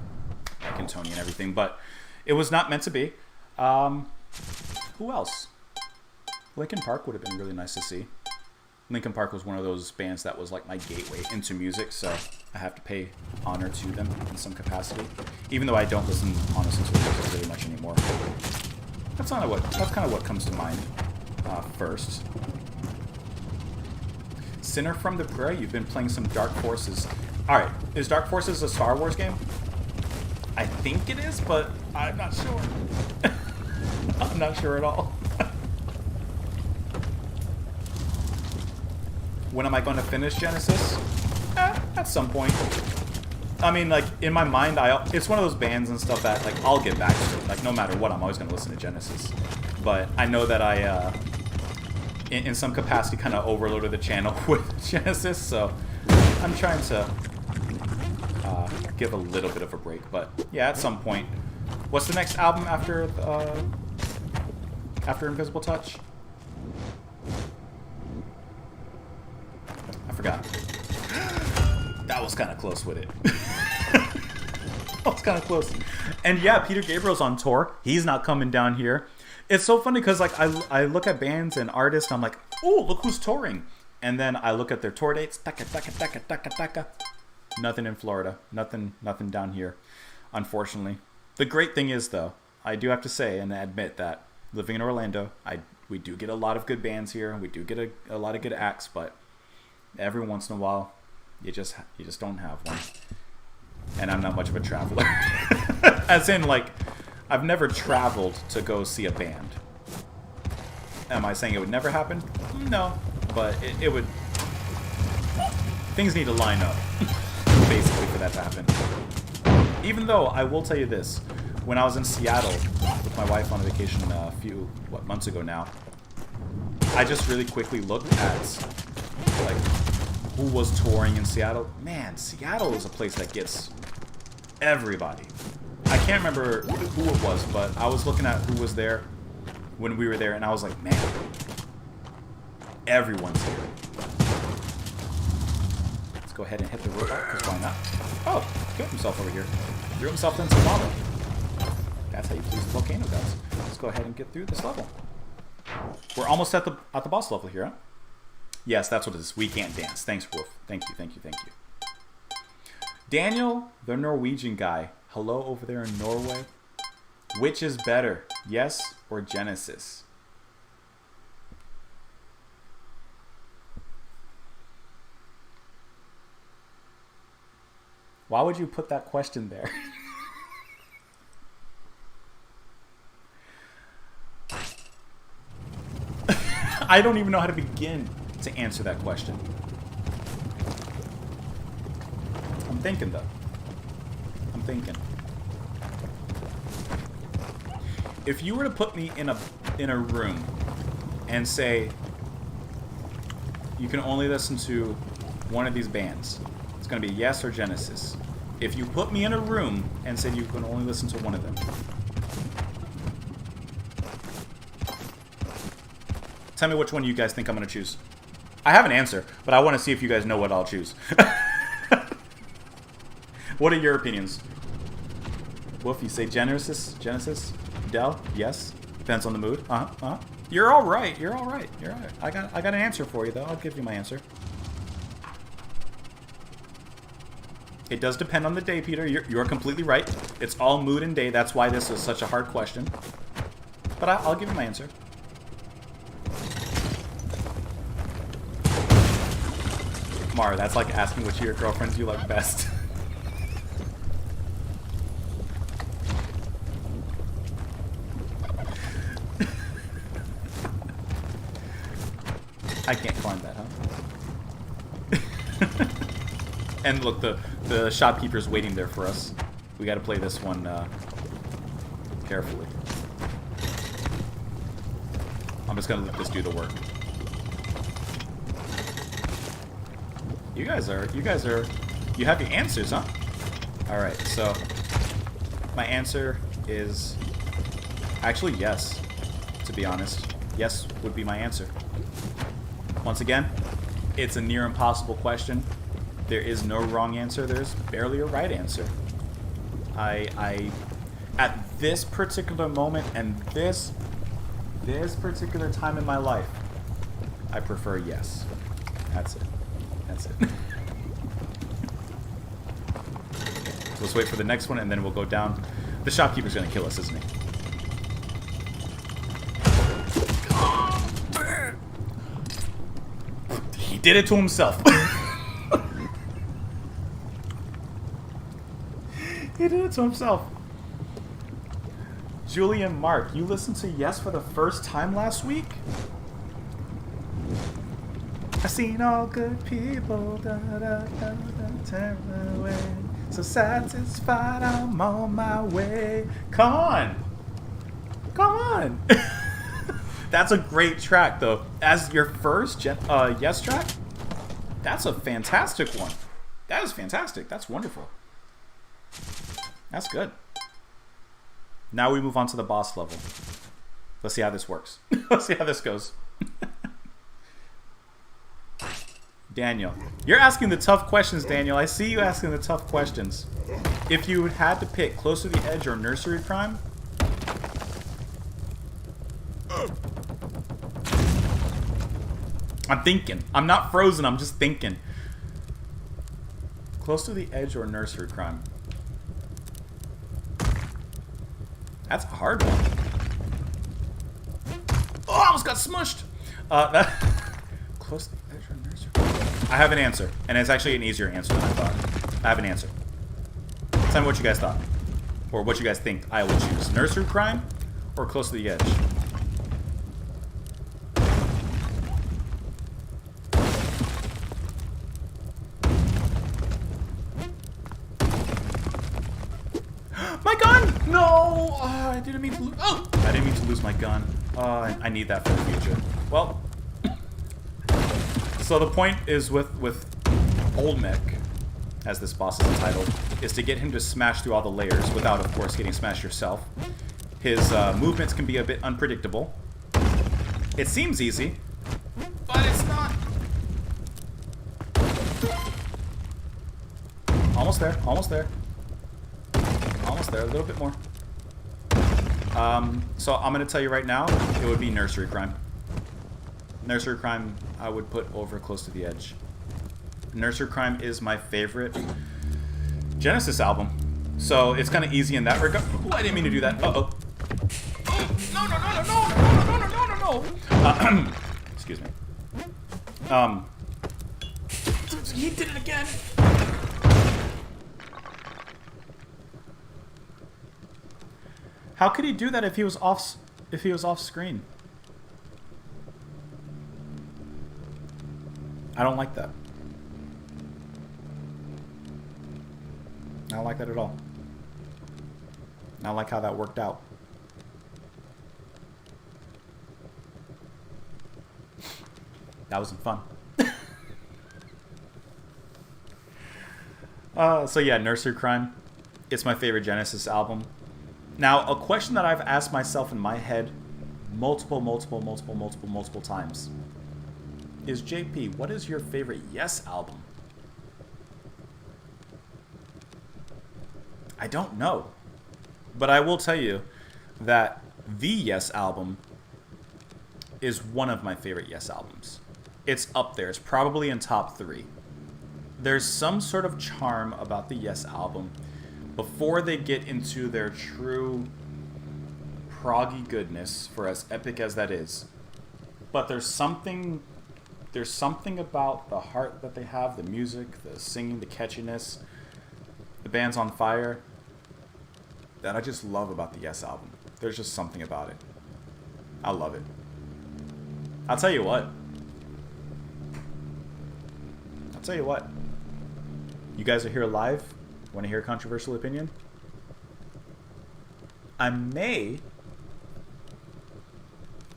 Tony and everything, but it was not meant to be. Who else? Linkin Park would have been really nice to see. Linkin Park was one of those bands that was like my gateway into music, so I have to pay honor to them in some capacity, even though I don't listen, honestly, to music really much anymore. That's kind of what comes to mind first. Sinner from the Prairie, you've been playing some Dark Forces. Alright, is Dark Forces a Star Wars game? I think it is, but I'm not sure. I'm not sure at all. When am I going to finish Genesis? At some point. I mean, like, in my mind, it's one of those bands and stuff that, like, I'll get back to it. Like, no matter what, I'm always going to listen to Genesis. But I know that I, in some capacity, kind of overloaded the channel with Genesis, so I'm trying to give a little bit of a break. But yeah, at some point. What's the next album after Invisible Touch? I forgot. That was kind of close with it. That was kind of close. And yeah, Peter Gabriel's on tour. He's not coming down here. It's so funny because, like, I look at bands and artists, I'm like, oh, look who's touring. And then I look at their tour dates. Taka, taka, taka, taka, taka. Nothing in Florida. Nothing down here, unfortunately. The great thing is, though, I do have to say and admit that living in Orlando, we do get a lot of good bands here. We do get a lot of good acts, but every once in a while, you just don't have one. And I'm not much of a traveler. As in, like, I've never traveled to go see a band. Am I saying it would never happen? No, but it would. Things need to line up, basically, for that to happen. Even though, I will tell you this. When I was in Seattle with my wife on a vacation a few months ago now, I just really quickly looked at, like, who was touring in Seattle. Man, Seattle is a place that gets everybody. I can't remember who it was, but I was looking at who was there when we were there, and I was like, man, everyone's here. Let's go ahead and hit the robot, because why not? Oh, killed himself over here. Threw himself into lava. That's how you please the volcano gods. Let's go ahead and get through this level. We're almost at the boss level here, huh? Yes, that's what it is. We can't dance. Thanks, Wolf. Thank you, thank you, thank you. Daniel, the Norwegian guy. Hello over there in Norway. Which is better, Yes or Genesis? Why would you put that question there? I don't even know how to begin to answer that question. I'm thinking, though. I'm thinking. If you were to put me in a room and say you can only listen to one of these bands, it's going to be Yes or Genesis. If you put me in a room and said you can only listen to one of them, tell me which one you guys think I'm going to choose. I have an answer, but I want to see if you guys know what I'll choose. What are your opinions? Wolf, you say Genesis? Genesis? Del? Yes? Depends on the mood. You're all right. You're all right. You're all right. I got an answer for you, though. I'll give you my answer. It does depend on the day, Peter. You're completely right. It's all mood and day. That's why this is such a hard question. But I'll give you my answer. Mar, that's like asking which of your girlfriends you like best. I can't climb that, huh? And look, the shopkeeper's waiting there for us. We gotta play this one carefully. I'm just gonna let this do the work. You guys are, you have your answers, huh? Alright, so my answer is actually yes, to be honest. Yes would be my answer. Once again, it's a near impossible question. There is no wrong answer. There's barely a right answer. I at this particular moment and this particular time in my life, I prefer yes. That's it. That's it. So let's wait for the next one and then we'll go down. The shopkeeper's gonna kill us, isn't he? He did it to himself. He did it to himself. Julian Mark, you listened to Yes for the first time last week? I seen all good people turn away. So satisfied, I'm on my way. Come on. Come on. That's a great track, though. As your first Yes track, that's a fantastic one. That is fantastic. That's wonderful. That's good. Now we move on to the boss level. Let's see how this works. Let's see how this goes. Daniel. You're asking the tough questions, Daniel. I see you asking the tough questions. If you had to pick Close to the Edge or Nursery Crime, I'm thinking. I'm not frozen. I'm just thinking. Close to the Edge or Nursery Crime? That's a hard one. Oh, I almost got smushed. Close to the Edge or Nursery Crime? I have an answer, and it's actually an easier answer than I thought. I have an answer. Tell me what you guys thought, or what you guys think I would choose: Nursery Crime or Close to the Edge? My gun! No! Oh, I didn't mean to lose. Oh! I didn't mean to lose my gun. I need that for the future. Well, so the point is with Olmec, as this boss is entitled, is to get him to smash through all the layers without, of course, getting smashed yourself. His movements can be a bit unpredictable. It seems easy, but it's not. Almost there. Almost there. Almost there. A little bit more. So I'm going to tell you right now, it would be Nursery Crime. Nursery Crime, I would put over Close to the Edge. Nursery Crime is my favorite Genesis album. So it's kind of easy in that regard. Oh, I didn't mean to do that. Uh-oh. No. Excuse me. He did it again. How could he do that if he was off screen? I don't like that. I don't like that at all. I don't like how that worked out. That wasn't fun. So yeah, Nursery Crime. It's my favorite Genesis album. Now, a question that I've asked myself in my head multiple times is, JP, what is your favorite Yes album? I don't know. But I will tell you that the Yes album is one of my favorite Yes albums. It's up there. It's probably in top 3. There's some sort of charm about the Yes album before they get into their true proggy goodness, for as epic as that is. But there's something about the heart that they have, the music, the singing, the catchiness, the band's on fire, that I just love about the Yes album. There's just something about it. I love it. I'll tell you what. You guys are here live. Want to hear a controversial opinion? I may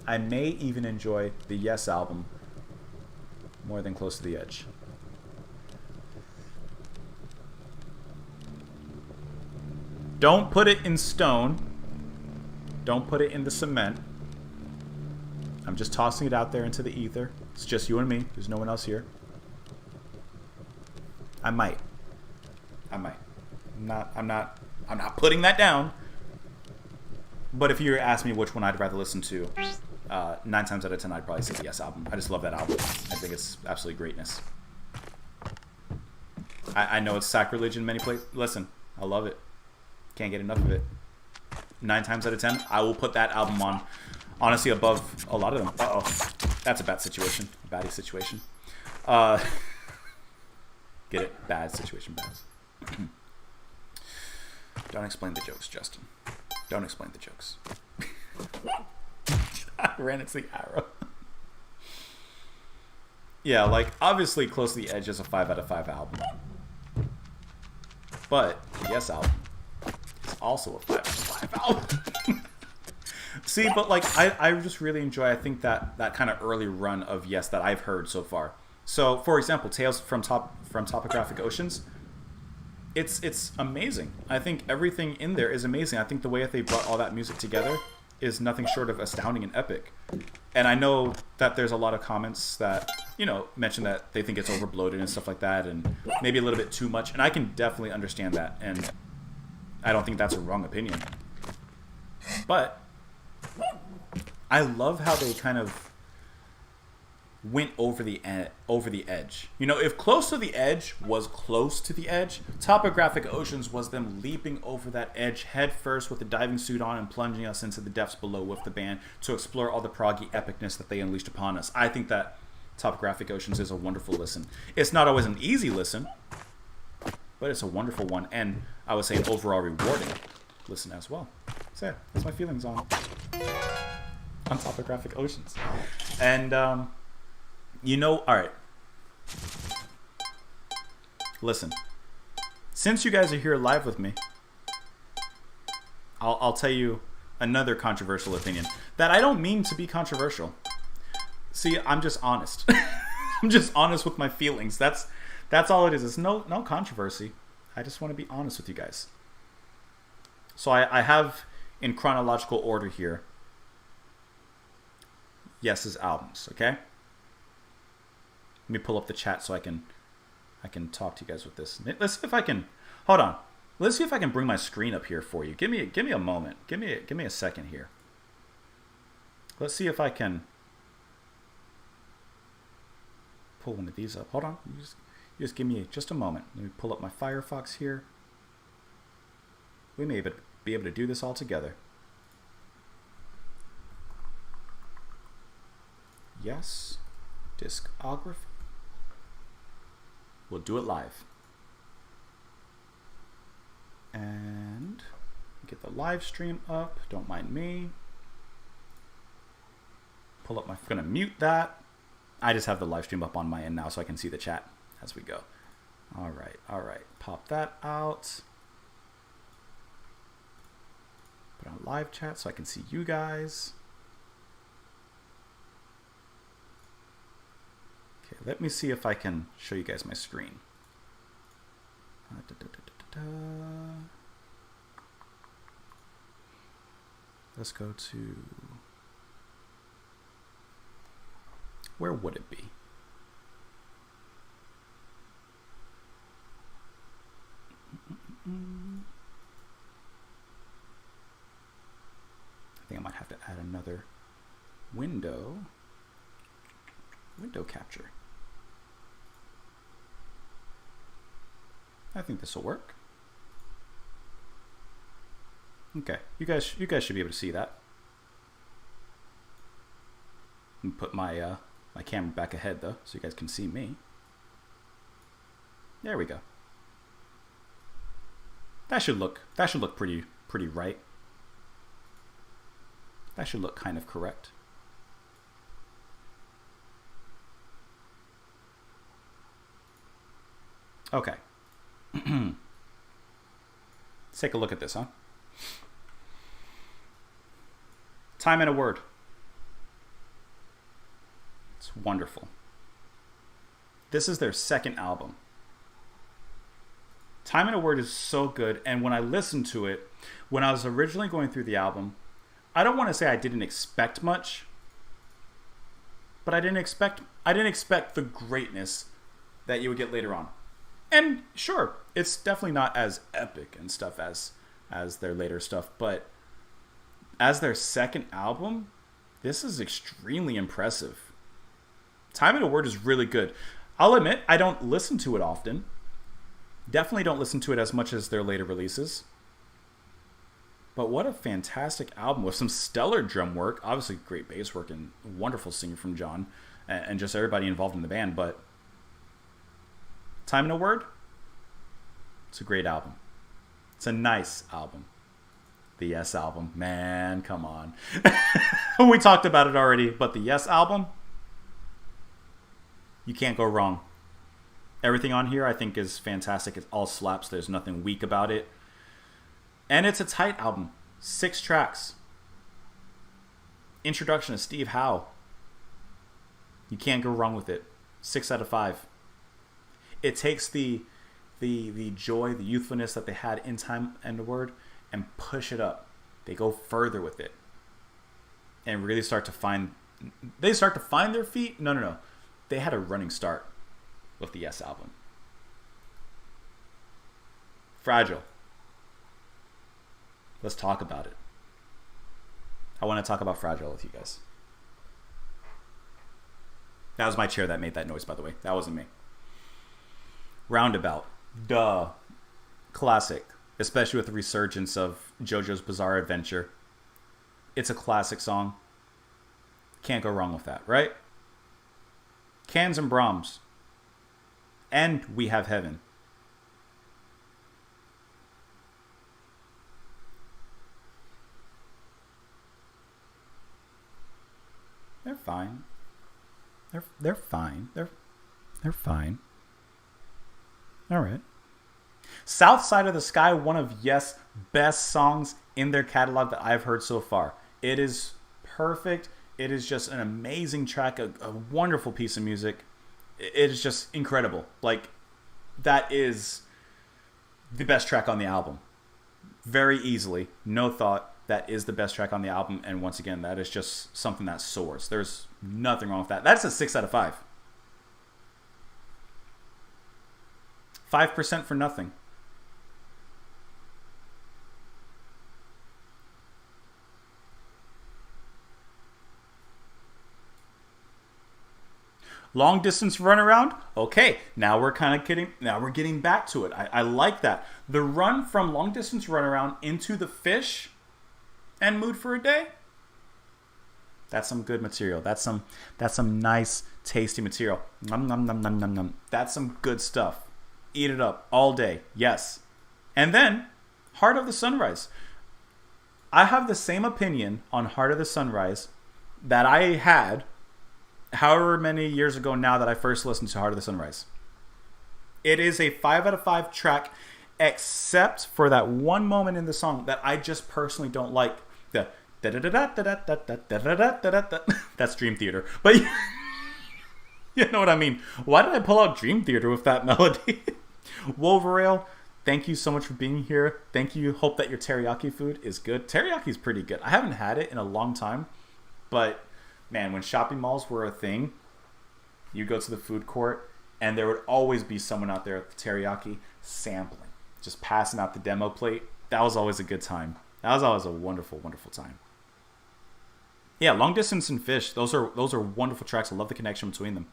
even enjoy the Yes album more than Close to the Edge. Don't put it in stone. Don't put it in the cement. I'm just tossing it out there into the ether. It's just you and me. There's no one else here. I might. I'm not putting that down. But if you ask me which one I'd rather listen to, 9 times out of 10 I'd probably say the Yes album. I just love that album. I think it's absolutely greatness. I know it's sacrilege in many places. Listen, I love it. Can't get enough of it. 9 times out of 10, I will put that album on, honestly, above a lot of them. Uh-oh. That's a bad situation. A baddie situation. Get it? Bad situation, bad. Don't explain the jokes, Justin. Don't explain the jokes. I ran into the arrow. Yeah, like, obviously Close to the Edge is a 5 out of 5 album. But the Yes album is also a 5 out of 5 album. See, but like, I just really enjoy, I think, that kind of early run of Yes that I've heard so far. So, for example, Tales from Topographic Oceans, it's amazing. I think everything in there is amazing. I think the way that they brought all that music together is nothing short of astounding and epic. And I know that there's a lot of comments that, you know, mention that they think it's overbloated and stuff like that, and maybe a little bit too much. And I can definitely understand that, and I don't think that's a wrong opinion. But I love how they kind of went over the edge. You know, if Close to the Edge was close to the edge, Topographic Oceans was them leaping over that edge head first with the diving suit on and plunging us into the depths below with the band to explore all the proggy epicness that they unleashed upon us. I think that Topographic Oceans is a wonderful listen. It's not always an easy listen, but it's a wonderful one, and I would say an overall rewarding listen as well. So yeah, that's my feelings on Topographic Oceans. And you know, all right. Listen, since you guys are here live with me, I'll tell you another controversial opinion that I don't mean to be controversial. See, I'm just honest. I'm just honest with my feelings. That's all it is. It's no controversy. I just want to be honest with you guys. So I have in chronological order here Yes's albums, okay? Let me pull up the chat so I can talk to you guys with this. Let's see if I can. Hold on. Let's see if I can bring my screen up here for you. Give me a moment. Give me a second here. Let's see if I can pull one of these up. Hold on. You just give me just a moment. Let me pull up my Firefox here. We may be able to do this all together. Yes. Discography. We'll do it live. And get the live stream up. Don't mind me. Pull up my... I'm going to mute that. I just have the live stream up on my end now so I can see the chat as we go. All right. Pop that out. Put on live chat so I can see you guys. Okay, let me see if I can show you guys my screen. Let's go to... Where would it be? I think I might have to add another window capture. I think this will work. Okay, you guys should be able to see that. Let me put my my camera back ahead though, so you guys can see me. There we go. That should look pretty right. That should look kind of correct. Okay. Let's take a look at this, huh? Time in a Word. It's wonderful. This is their second album. Time in a Word is so good, and when I listened to it, when I was originally going through the album, I don't want to say I didn't expect much, but I didn't expect the greatness that you would get later on. And sure, it's definitely not as epic and stuff as their later stuff, but as their second album, this is extremely impressive. Time in a Word is really good. I'll admit, I don't listen to it often. Definitely don't listen to it as much as their later releases. But what a fantastic album with some stellar drum work. Obviously great bass work and wonderful singing from John and just everybody involved in the band. But Time in a Word, it's a great album. It's a nice album. The Yes album, man, come on. We talked about it already, but the Yes album, you can't go wrong. Everything on here I think is fantastic. It all slaps. There's nothing weak about it. And it's a tight album. 6 tracks. Introduction to Steve Howe. You can't go wrong with it. 6 out of 5. It takes the joy, the youthfulness that they had in Time in a Word and push it up. They go further with it. And really start to find their feet. No. They had a running start with the Yes album. Fragile. Let's talk about it. I want to talk about Fragile with you guys. That was my chair that made that noise, by the way. That wasn't me. Roundabout. Duh. Classic. Especially with the resurgence of JoJo's Bizarre Adventure. It's a classic song. Can't go wrong with that, right? Cans and Brahms. And We Have Heaven. They're fine. They're fine. They're fine. All right. South Side of the Sky, one of Yes' best songs in their catalog that I've heard so far. It is perfect. It is just an amazing track, a wonderful piece of music. It is just incredible. Like, that is the best track on the album. Very easily, no thought, that is the best track on the album. And once again, that is just something that soars. There's nothing wrong with that. That's a 6 out of 5. 5% for nothing. Long distance run around. Okay, now we're kind of getting. Now we're getting back to it. I like that. The run from long distance run around into the fish, and mood for a day. That's some good material. That's some nice, tasty material. Nom nom nom nom nom nom. That's some good stuff. Eat it up all day. Yes. And then, Heart of the Sunrise. I have the same opinion on Heart of the Sunrise that I had however many years ago now that I first listened to Heart of the Sunrise. It is a 5 out of 5 track, except for that one moment in the song that I just personally don't like. The that's Dream Theater. But you know what I mean. Why did I pull out Dream Theater with that melody? Wolverale, thank you so much for being here. Thank you. Hope that your teriyaki food is good. Teriyaki is pretty good. I haven't had it in a long time, but man, when shopping malls were a thing, you go to the food court and there would always be someone out there at the teriyaki sampling, just passing out the demo plate. That was always a good time. That was always a wonderful, wonderful time. Yeah, Long Distance and Fish, those are wonderful tracks. I love the connection between them.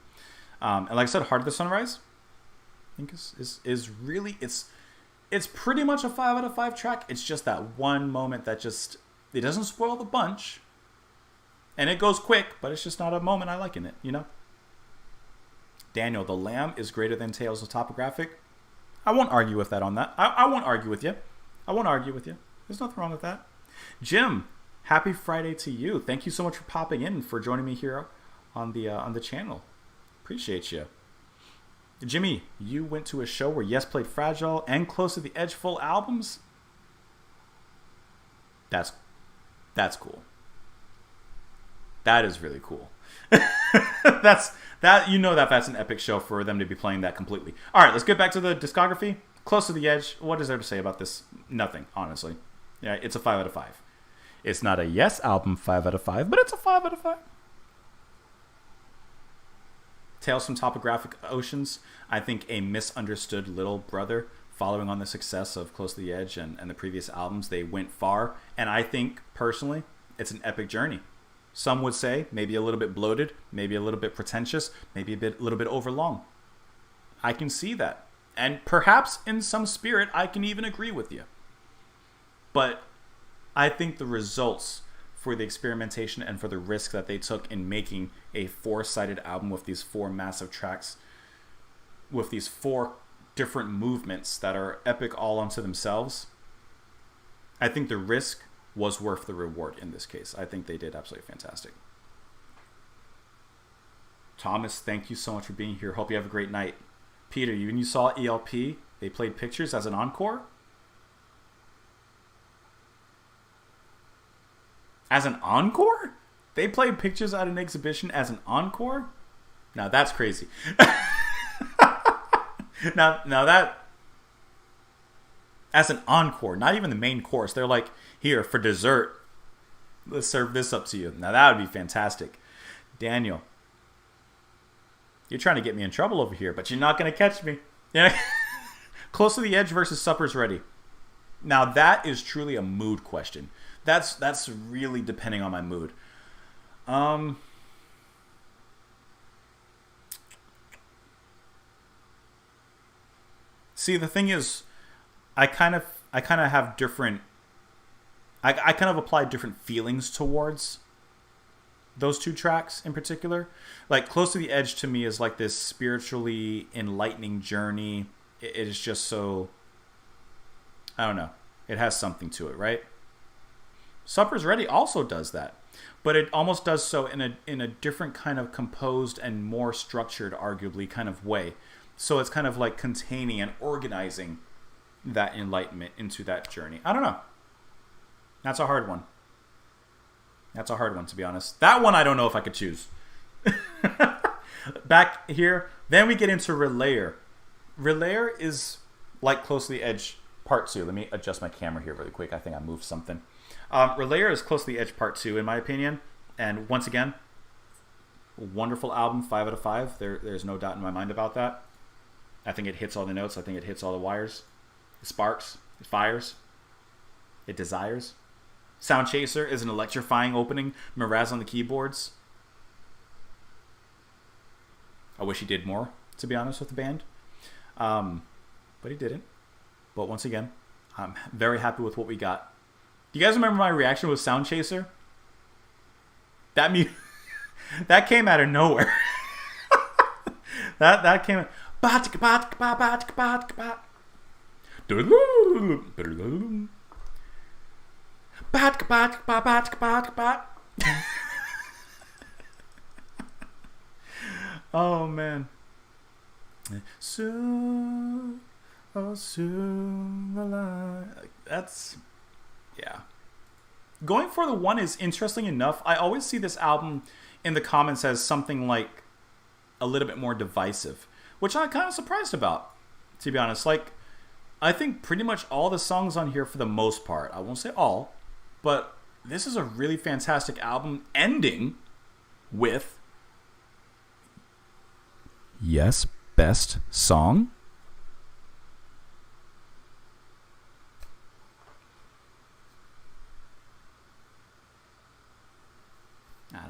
And like I said, Heart of the Sunrise, I think is really, it's pretty much a 5 out of 5 track. It's just that one moment that just, it doesn't spoil the bunch. And it goes quick, but it's just not a moment I like in it, you know? Daniel, the lamb is greater than Tales of Topographic. I won't argue with that on that. I won't argue with you. I won't argue with you. There's nothing wrong with that. Jim, happy Friday to you. Thank you so much for popping in, for joining me here on the channel. Appreciate you. Jimmy, you went to a show where Yes played Fragile and Close to the Edge full albums? That's cool. That is really cool. That's an epic show for them to be playing that completely. All right, let's get back to the discography. Close to the Edge. What is there to say about this? Nothing, honestly. Yeah, it's a 5 out of 5. It's not a Yes album 5 out of 5, but it's a 5 out of 5. Tales from Topographic Oceans, I think a misunderstood little brother following on the success of Close to the Edge and the previous albums. They went far, and I think, personally, it's an epic journey. Some would say maybe a little bit bloated, maybe a little bit pretentious, maybe a little bit overlong. I can see that. And perhaps in some spirit, I can even agree with you. But I think the results for the experimentation and for the risk that they took in making a 4-sided album with these 4 massive tracks, with these 4 different movements that are epic all unto themselves, I think the risk was worth the reward in this case. I think they did absolutely fantastic. Thomas, thank you so much for being here. Hope you have a great night. Peter, when you saw ELP, they played Pictures as an encore? As an encore? They played Pictures at an exhibition as an encore? Now that's crazy. now that, as an encore, not even the main course. They're like, here, for dessert, let's serve this up to you. Now that would be fantastic. Daniel, you're trying to get me in trouble over here, but you're not going to catch me. Yeah. Close to the Edge versus Supper's Ready. Now that is truly a mood question. That's really depending on my mood. See, the thing is, I kind of have different. I kind of apply different feelings towards those 2 tracks in particular. Like Close to the Edge to me is like this spiritually enlightening journey. It is just so, I don't know. It has something to it, right? Supper's Ready also does that, but it almost does so in a different kind of composed and more structured, arguably, kind of way. So it's kind of like containing and organizing that enlightenment into that journey. I don't know. That's a hard one. That's a hard one, to be honest. That one I don't know if I could choose. Back here, then we get into Relayer. Relayer is like Close to the Edge Part 2. Let me adjust my camera here really quick. I think I moved something. Relayer is Close to the Edge Part 2, in my opinion. And once again, wonderful album, 5 out of 5. There's no doubt in my mind about that. I think it hits all the notes. I think it hits all the wires. It sparks. It fires. It desires. Sound Chaser is an electrifying opening. Miraz on the keyboards. I wish he did more, to be honest, with the band. But he didn't. But once again, I'm very happy with what we got. Do you guys remember my reaction with Sound Chaser? That came out of nowhere. that came. Oh man. Soon, oh soon alive. That's, yeah. Going for the One is interesting enough. I always see this album in the comments as something like a little bit more divisive, which I'm kind of surprised about, to be honest. Like, I think pretty much all the songs on here, for the most part, I won't say all, but this is a really fantastic album, ending with Yes, best song. I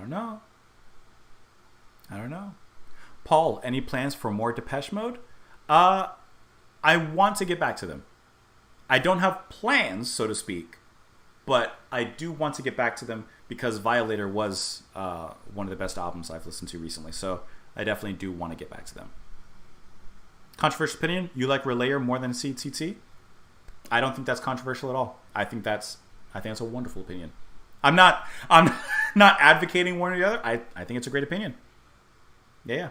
don't know. Paul, any plans for more Depeche Mode? I want to get back to them. I don't have plans, so to speak, but I do want to get back to them because Violator was one of the best albums I've listened to recently. So I definitely do want to get back to them. Controversial opinion: you like Relayer more than CTT? I don't think that's controversial at all. I think that's a wonderful opinion. I'm not advocating one or the other. I think it's a great opinion. Yeah.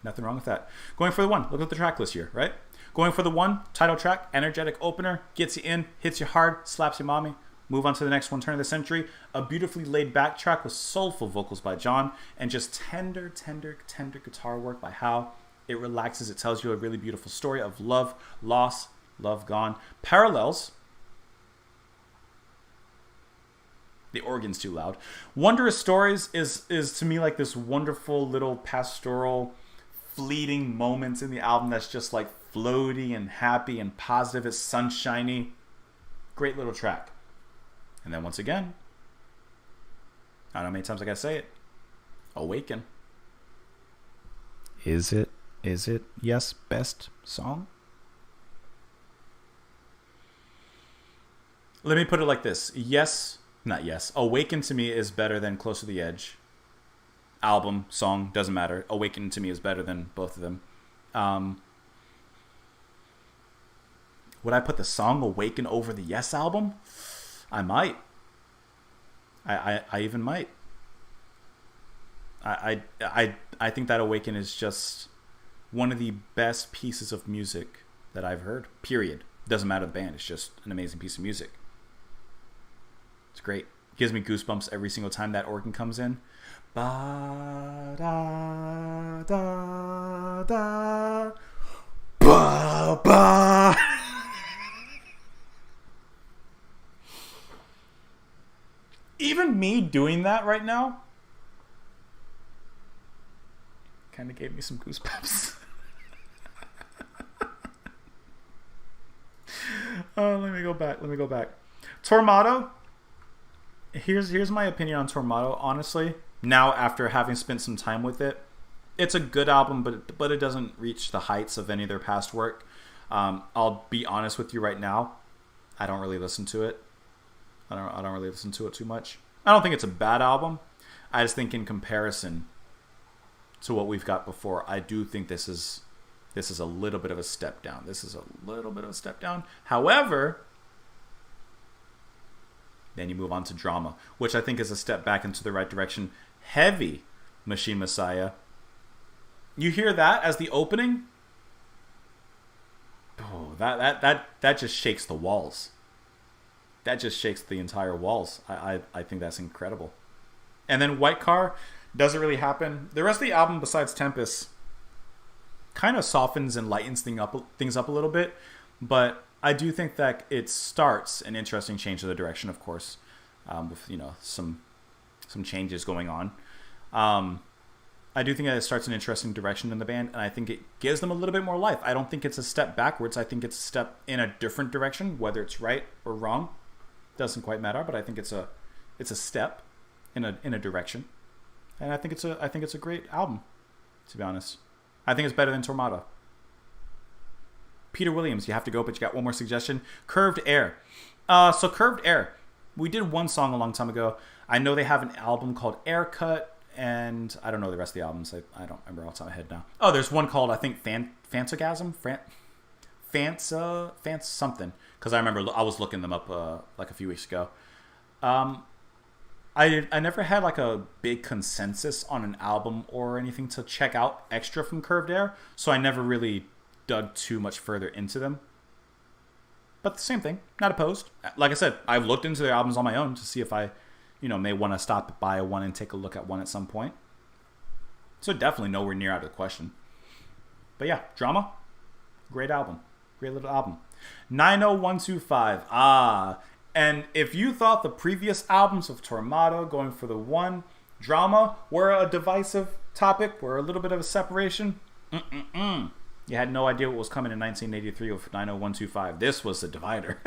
Nothing wrong with that. Going for the One. Look at the track list here, right? Going for the One, title track, energetic opener, gets you in, hits you hard, slaps your mommy. Move on to the next one, Turn of the Century. A beautifully laid back track with soulful vocals by John and just tender guitar work by Hal. It relaxes. It tells you a really beautiful story of love, loss, love gone. Parallels. The organ's too loud. Wondrous Stories is to me like this wonderful little pastoral, fleeting moments in the album that's just like floaty and happy and positive. It's sunshiny. Great little track. And then once again, I don't know how many times I gotta say it. Awaken. Is it Yes, best song? Let me put it like this. Awaken to me is better than Close to the Edge. Album, song, doesn't matter. Awaken to me is better than both of them. Would I put the song Awaken over the Yes album? I might. I even might. I think that Awaken is just one of the best pieces of music that I've heard. Period. Doesn't matter the band. It's just an amazing piece of music. It's great. Gives me goosebumps every single time that organ comes in. Ba da da da. Ba ba. Even me doing that right now kind of gave me some goosebumps. Oh, let me go back. Tormato. Here's my opinion on Tormato. Honestly, now after having spent some time with it, it's a good album, but it doesn't reach the heights of any of their past work. I'll be honest with you right now. I don't really listen to it. I don't really listen to it too much. I don't think it's a bad album. I just think in comparison to what we've got before, I do think this is a little bit of a step down. However, then you move on to Drama, which I think is a step back into the right direction. Heavy Machine Messiah. You hear that as the opening? Oh, that just shakes the walls. That just shakes the entire walls. I think that's incredible. And then White Car doesn't really happen. The rest of the album, besides Tempest, kind of softens and lightens things up a little bit. But I do think that it starts an interesting change of the direction, of course, with some changes going on. I do think that it starts an interesting direction in the band, and I think it gives them a little bit more life. I don't think it's a step backwards. I think it's a step in a different direction, whether it's right or wrong. Doesn't quite matter, but I think it's a step in a direction, and I think it's a great album. to be honest. I think it's better than Tormata. Peter Williams, you have to go, but you got one more suggestion. Curved Air. So Curved Air. We did one song a long time ago. I know they have an album called Aircut, and I don't know the rest of the albums. I don't remember off the top of my head now. Oh, there's one called, I think, Fantagasm? Fanta something. Because I remember I was looking them up like a few weeks ago. I never had like a big consensus on an album or anything to check out extra from Curved Air, so I never really dug too much further into them. But the same thing, not opposed. Like I said, I've looked into their albums on my own to see if I, may want to stop by one and take a look at one at some point. So definitely nowhere near out of the question. But yeah, Drama, great album. Great little album. 90125. And if you thought the previous albums of Tormata, going for the one, Drama, were a divisive topic, were a little bit of a separation, you had no idea what was coming in 1983 with 90125. This was the divider.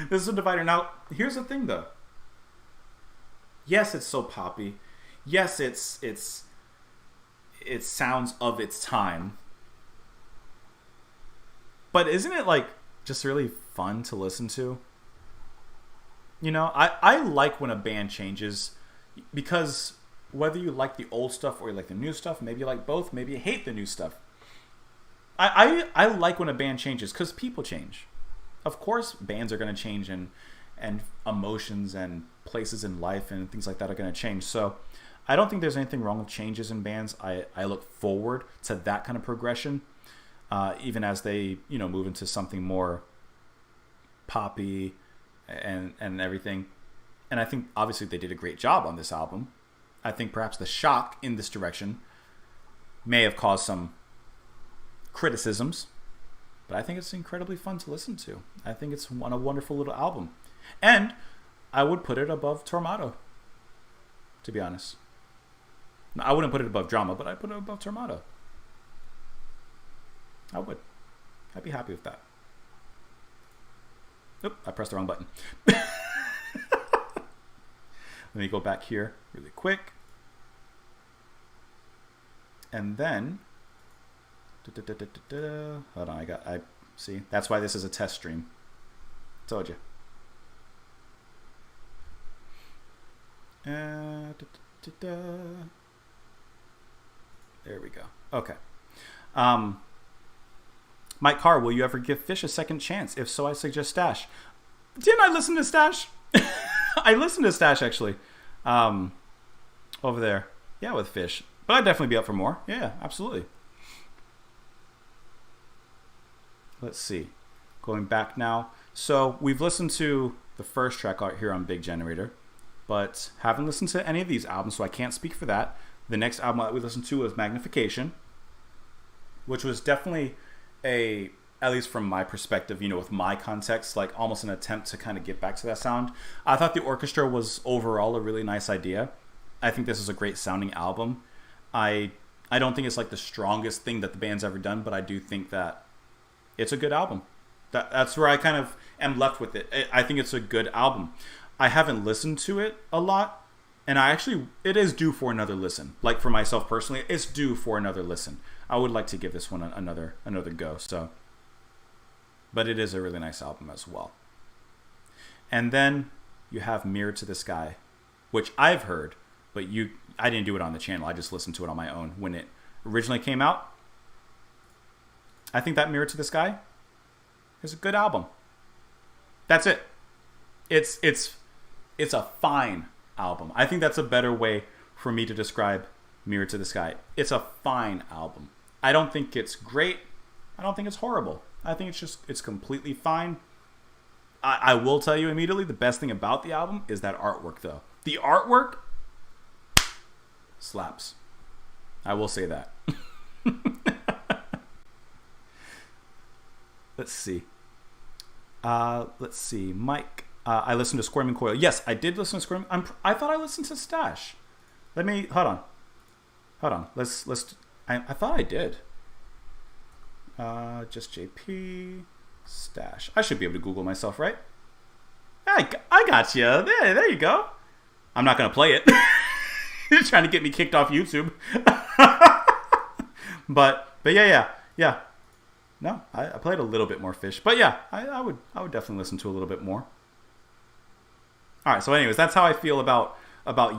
This is a divider. Now, here's the thing, though. Yes, it's so poppy. Yes, it sounds of its time. But isn't it, like, just really fun to listen to? I like when a band changes, because whether you like the old stuff or you like the new stuff, maybe you like both, maybe you hate the new stuff. I like when a band changes, because people change. Of course, bands are going to change, and emotions and places in life and things like that are going to change. So I don't think there's anything wrong with changes in bands. I look forward to that kind of progression, even as they move into something more poppy and everything. And I think obviously they did a great job on this album. I think perhaps the shock in this direction may have caused some criticisms, but I think it's incredibly fun to listen to. I think it's a wonderful little album, and I would put it above Tormata, to be honest. I wouldn't put it above Drama, but I'd put it above Tormata. I would. I'd be happy with that. Oop, I pressed the wrong button. Let me go back here really quick. And then hold on, I see. That's why this is a test stream. Told you. There we go. Okay. Mike Carr, will you ever give Fish a second chance? If so, I suggest Stash. Didn't I listen to Stash? I listened to Stash, actually. Over there. Yeah, with Fish. But I'd definitely be up for more. Yeah, absolutely. Let's see. Going back now. So we've listened to the first track out here on Big Generator, but haven't listened to any of these albums, so I can't speak for that. The next album that we listened to was Magnification, which was definitely at least from my perspective, with my context, like almost an attempt to kind of get back to that sound. I thought the orchestra was overall a really nice idea. I think this is a great sounding album. I don't think it's like the strongest thing that the band's ever done, but I do think that it's a good album. That's where I kind of am left with it. I think it's a good album. I haven't listened to it a lot, and it is due for another listen. Like for myself personally, it's due for another listen. I would like to give this one another go. So, but it is a really nice album as well. And then you have Mirror to the Sky, which I've heard, but I didn't do it on the channel. I just listened to it on my own when it originally came out. I think that Mirror to the Sky is a good album. That's it. It's a fine album. I think that's a better way for me to describe Mirror to the Sky. It's a fine album. I don't think it's great. I don't think it's horrible. I think it's completely fine. I will tell you immediately, the best thing about the album is that artwork, though. The artwork slaps. I will say that. Let's see. Mike. I listened to Squirming Coil. Yes, I did listen to Squirming. I thought I listened to Stash. Hold on. I thought I did. Just JP Stash. I should be able to Google myself, right? I got you. There you go. I'm not gonna play it. You're trying to get me kicked off YouTube. But yeah. No, I played a little bit more Fish, but yeah, I would definitely listen to a little bit more. All right, so anyways, that's how I feel about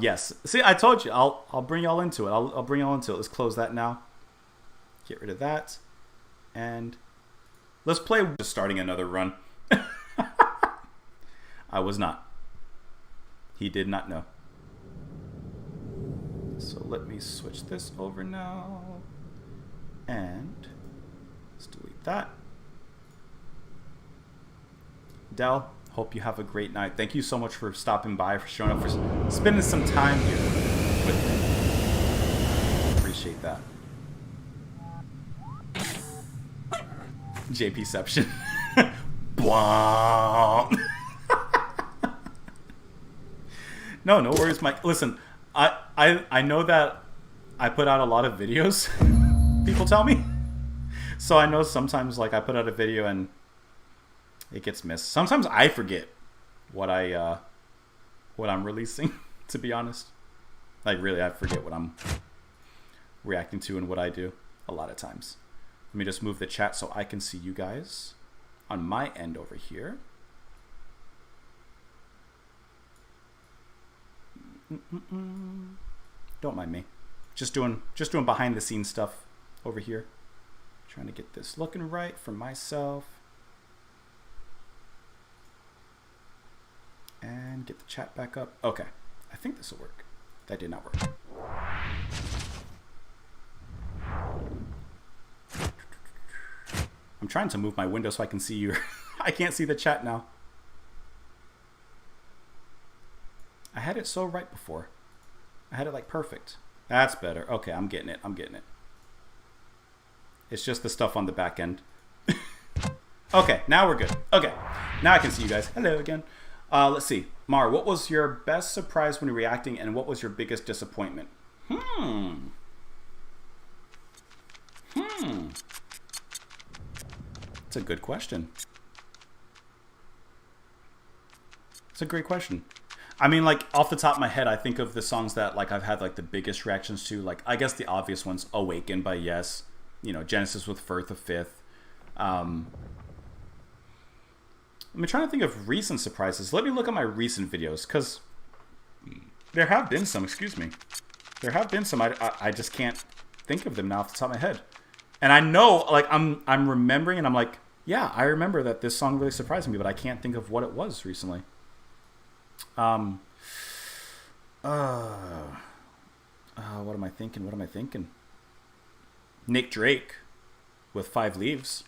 Yes. See, I told you, I'll bring y'all into it. I'll bring y'all into it. Let's close that now. Get rid of that, and let's play. Just starting another run. I was not. He did not know. So let me switch this over now, and let's delete that. Dell, hope you have a great night. Thank you so much for stopping by, for showing up, for spending some time here with me. Appreciate that. JPception. No worries, Mike. Listen, I know that I put out a lot of videos, people tell me. So I know sometimes, like, I put out a video and it gets missed. Sometimes I forget what I'm releasing, to be honest. Like, really, I forget what I'm reacting to and what I do a lot of times. Let me just move the chat so I can see you guys on my end over here. Don't mind me. Just doing behind the scenes stuff over here. Trying to get this looking right for myself. And get the chat back up. Okay. I think this will work. That did not work. I'm trying to move my window so I can see you. I can't see the chat now. I had it so right before. I had it like perfect. That's better. Okay, I'm getting it. It's just the stuff on the back end. Okay, now we're good. Okay, now I can see you guys. Hello again. Let's see. Mar, what was your best surprise when reacting, and what was your biggest disappointment? It's a good question. It's a great question. I mean, like, off the top of my head, I think of the songs that, like, I've had, like, the biggest reactions to. Like, I guess the obvious ones, Awaken by Yes. You know, Genesis with Firth of Fifth. I'm trying to think of recent surprises. Let me look at my recent videos, because there have been some, excuse me. There have been some, I just can't think of them now off the top of my head. And I know, like, I'm remembering, and I'm like, yeah, I remember that this song really surprised me, but I can't think of what it was recently. What am I thinking? Nick Drake with 5 Leaves.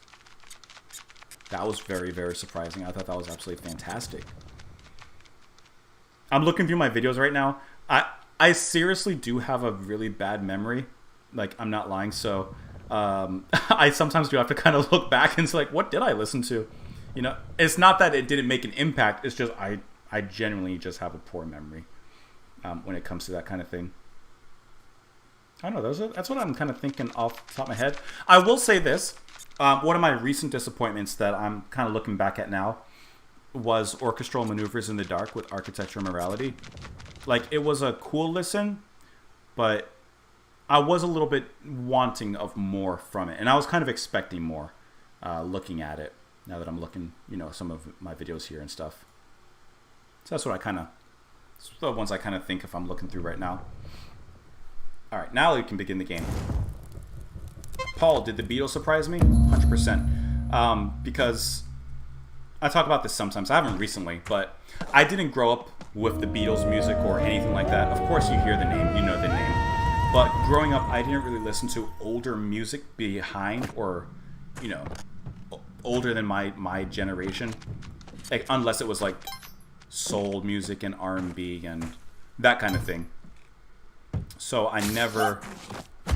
That was very, very surprising. I thought that was absolutely fantastic. I'm looking through my videos right now. I seriously do have a really bad memory. Like, I'm not lying. So I sometimes do have to kind of look back and say, like, what did I listen to? You know, it's not that it didn't make an impact. It's just I genuinely just have a poor memory when it comes to that kind of thing. I don't know. That's what I'm kind of thinking off the top of my head. I will say this. One of my recent disappointments that I'm kind of looking back at now was Orchestral Maneuvers in the Dark with Architecture and Morality. Like, it was a cool listen, but I was a little bit wanting of more from it. And I was kind of expecting more looking at it now that I'm looking, you know, some of my videos here and stuff. So that's what that's the ones I kind of think if I'm looking through right now. All right, now we can begin the game. Paul, did the Beatles surprise me? 100%. Because I talk about this sometimes. I haven't recently, but I didn't grow up with the Beatles music or anything like that. Of course, you hear the name, you know the name. But growing up, I didn't really listen to older music behind, or, you know, older than my generation. Like, unless it was like soul music and R&B and that kind of thing. So I never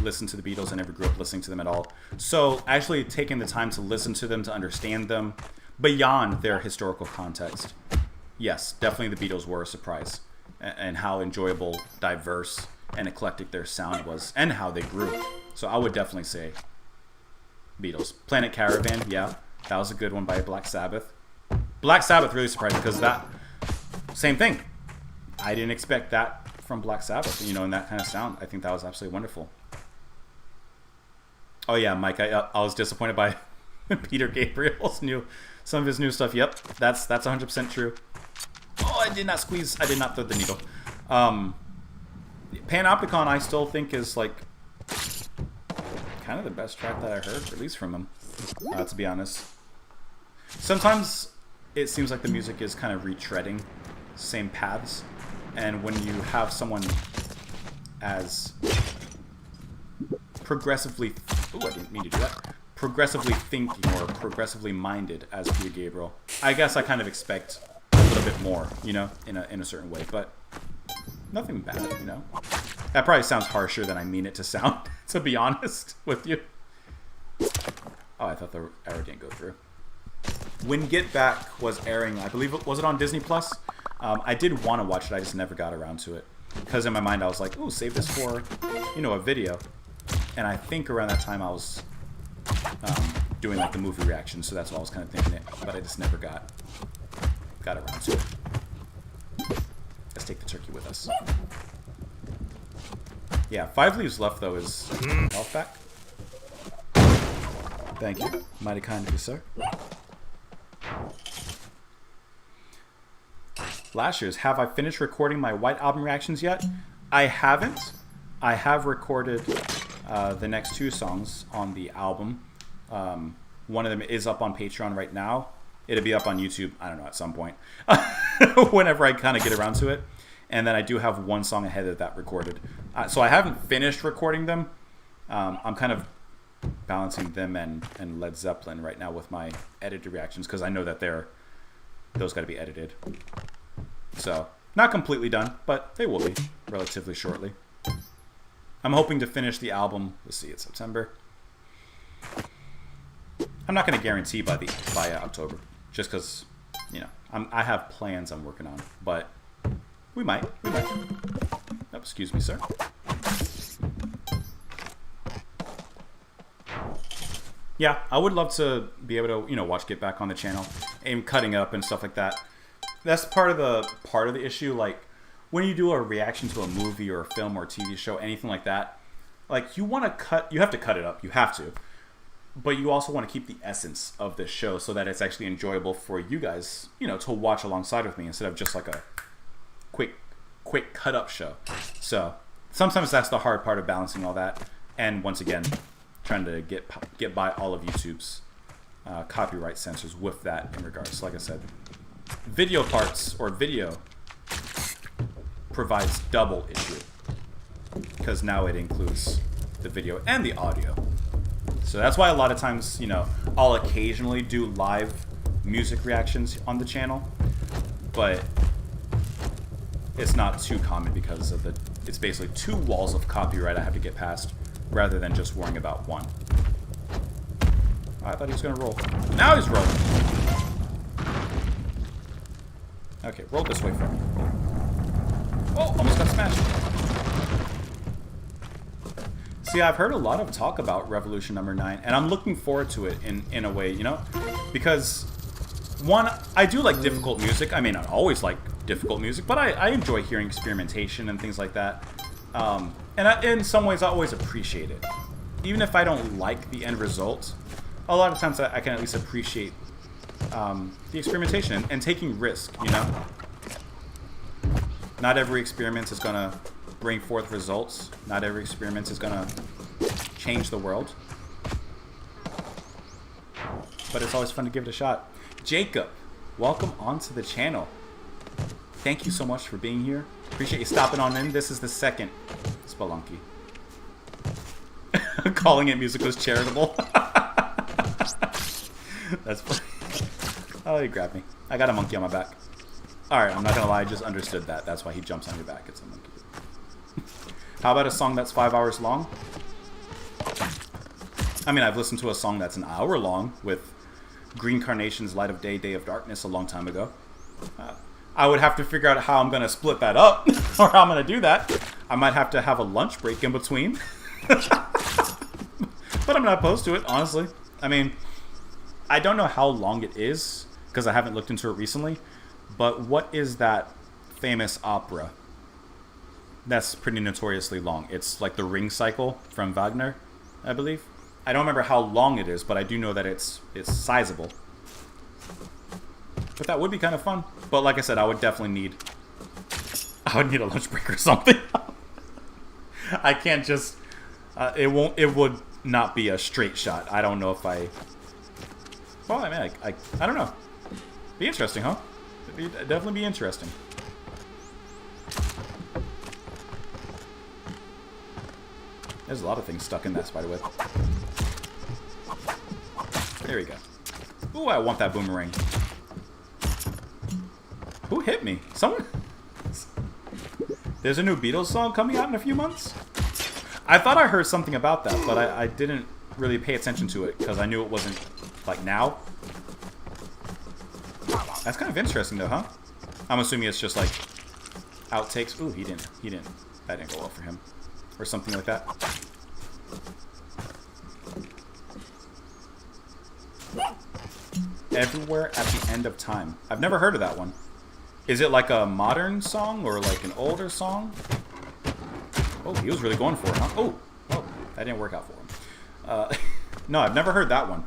listened to the Beatles. I never grew up listening to them at all. So actually taking the time to listen to them, to understand them beyond their historical context. Yes, definitely the Beatles were a surprise, and how enjoyable, diverse, and eclectic their sound was, and how they grew. So I would definitely say Beatles. Planet Caravan, yeah, that was a good one by Black Sabbath. Black Sabbath really surprised me, because that, same thing. I didn't expect that from Black Sabbath, you know, and that kind of sound. I think that was absolutely wonderful. Oh yeah, Mike. I was disappointed by Peter Gabriel's some of his new stuff. Yep, that's 100% true. Oh, I did not squeeze. I did not thread the needle. Panopticon, I still think is like kind of the best track that I heard, at least from him. To be honest, sometimes it seems like the music is kind of retreading same paths, and when you have someone as progressively, I didn't mean to do that. Progressively thinking or progressively minded as Peter Gabriel, I guess I kind of expect a little bit more, in a certain way, but nothing bad, That probably sounds harsher than I mean it to sound, to be honest with you. Oh, I thought the arrow didn't go through. When Get Back was airing, I believe was it on Disney Plus? I did want to watch it, I just never got around to it. Because in my mind I was like, ooh, save this for, a video. And I think around that time I was doing like the movie reaction, so that's what I was kind of thinking it, but I just never got around to it. Let's take the turkey with us. Yeah, 5 leaves left though is health back. Thank you. Mighty kind of you, sir. Last year's, have I finished recording my White Album reactions yet? I haven't. I have recorded the next 2 songs on the album. One of them is up on Patreon right now. It'll be up on YouTube, I don't know, at some point. Whenever I kind of get around to it. And then I do have 1 song ahead of that recorded. So I haven't finished recording them. I'm kind of balancing them and Led Zeppelin right now with my edited reactions, because I know that those got to be edited. So, not completely done, but they will be relatively shortly. I'm hoping to finish the album, let's see, it's September. I'm not going to guarantee by October, just because, I have plans I'm working on, but we might. Oh, excuse me, sir. Yeah, I would love to be able to, watch Get Back on the channel and cutting up and stuff like that. That's part of the issue. Like when you do a reaction to a movie or a film or a TV show, anything like that, like you have to cut it up. You have to, but you also want to keep the essence of the show so that it's actually enjoyable for you guys, to watch alongside with me instead of just like a quick cut up show. So sometimes that's the hard part of balancing all that. And once again, trying to get by all of YouTube's copyright censors with that in regards. Like I said, video parts or video provides double issue because now it includes the video and the audio. So that's why a lot of times, I'll occasionally do live music reactions on the channel, but it's not too common because of it's basically 2 walls of copyright I have to get past rather than just worrying about 1. Oh, I thought he was going to roll. Now he's rolling. Okay, roll this way for me. Oh, almost got smashed. See, I've heard a lot of talk about Revolution number 9, and I'm looking forward to it in a way, because, 1, I do like difficult music. I may not always like difficult music, but I enjoy hearing experimentation and things like that. And in some ways, I always appreciate it. Even if I don't like the end result, a lot of times I can at least appreciate the experimentation and taking risk, Not every experiment is going to bring forth results. Not every experiment is going to change the world. But it's always fun to give it a shot. Jacob, welcome onto the channel. Thank you so much for being here. Appreciate you stopping on in. This is the second Spelunky. Calling it music was charitable. That's funny. Oh, he grabbed me. I got a monkey on my back. Alright, I'm not gonna lie, I just understood that. That's why he jumps on your back. It's a monkey. How about a song that's 5 hours long? I mean, I've listened to a song that's an hour long with Green Carnation's Light of Day, Day of Darkness a long time ago. I would have to figure out how I'm going to split that up, or how I'm going to do that. I might have to have a lunch break in between. But I'm not opposed to it, honestly. I mean, I don't know how long it is, because I haven't looked into it recently, but what is that famous opera that's pretty notoriously long? It's like the Ring Cycle from Wagner, I believe. I don't remember how long it is, but I do know that it's sizable. But that would be kind of fun. But like I said, I would need a lunch break or something. I can't just... it would not be a straight shot. I don't know if I... Well, I mean, I don't know. Be interesting, huh? It'd definitely be interesting. There's a lot of things stuck in that spider web. There we go. Ooh, I want that boomerang. Who hit me? Someone? There's a new Beatles song coming out in a few months? I thought I heard something about that, but I didn't really pay attention to it because I knew it wasn't, like, now. That's kind of interesting, though, huh? I'm assuming it's just, like, outtakes. Ooh, he didn't. That didn't go well for him. Or something like that. Everywhere at the End of Time. I've never heard of that one. Is it like a modern song or like an older song? Oh, he was really going for it, huh? Oh, that didn't work out for him. No, I've never heard that one.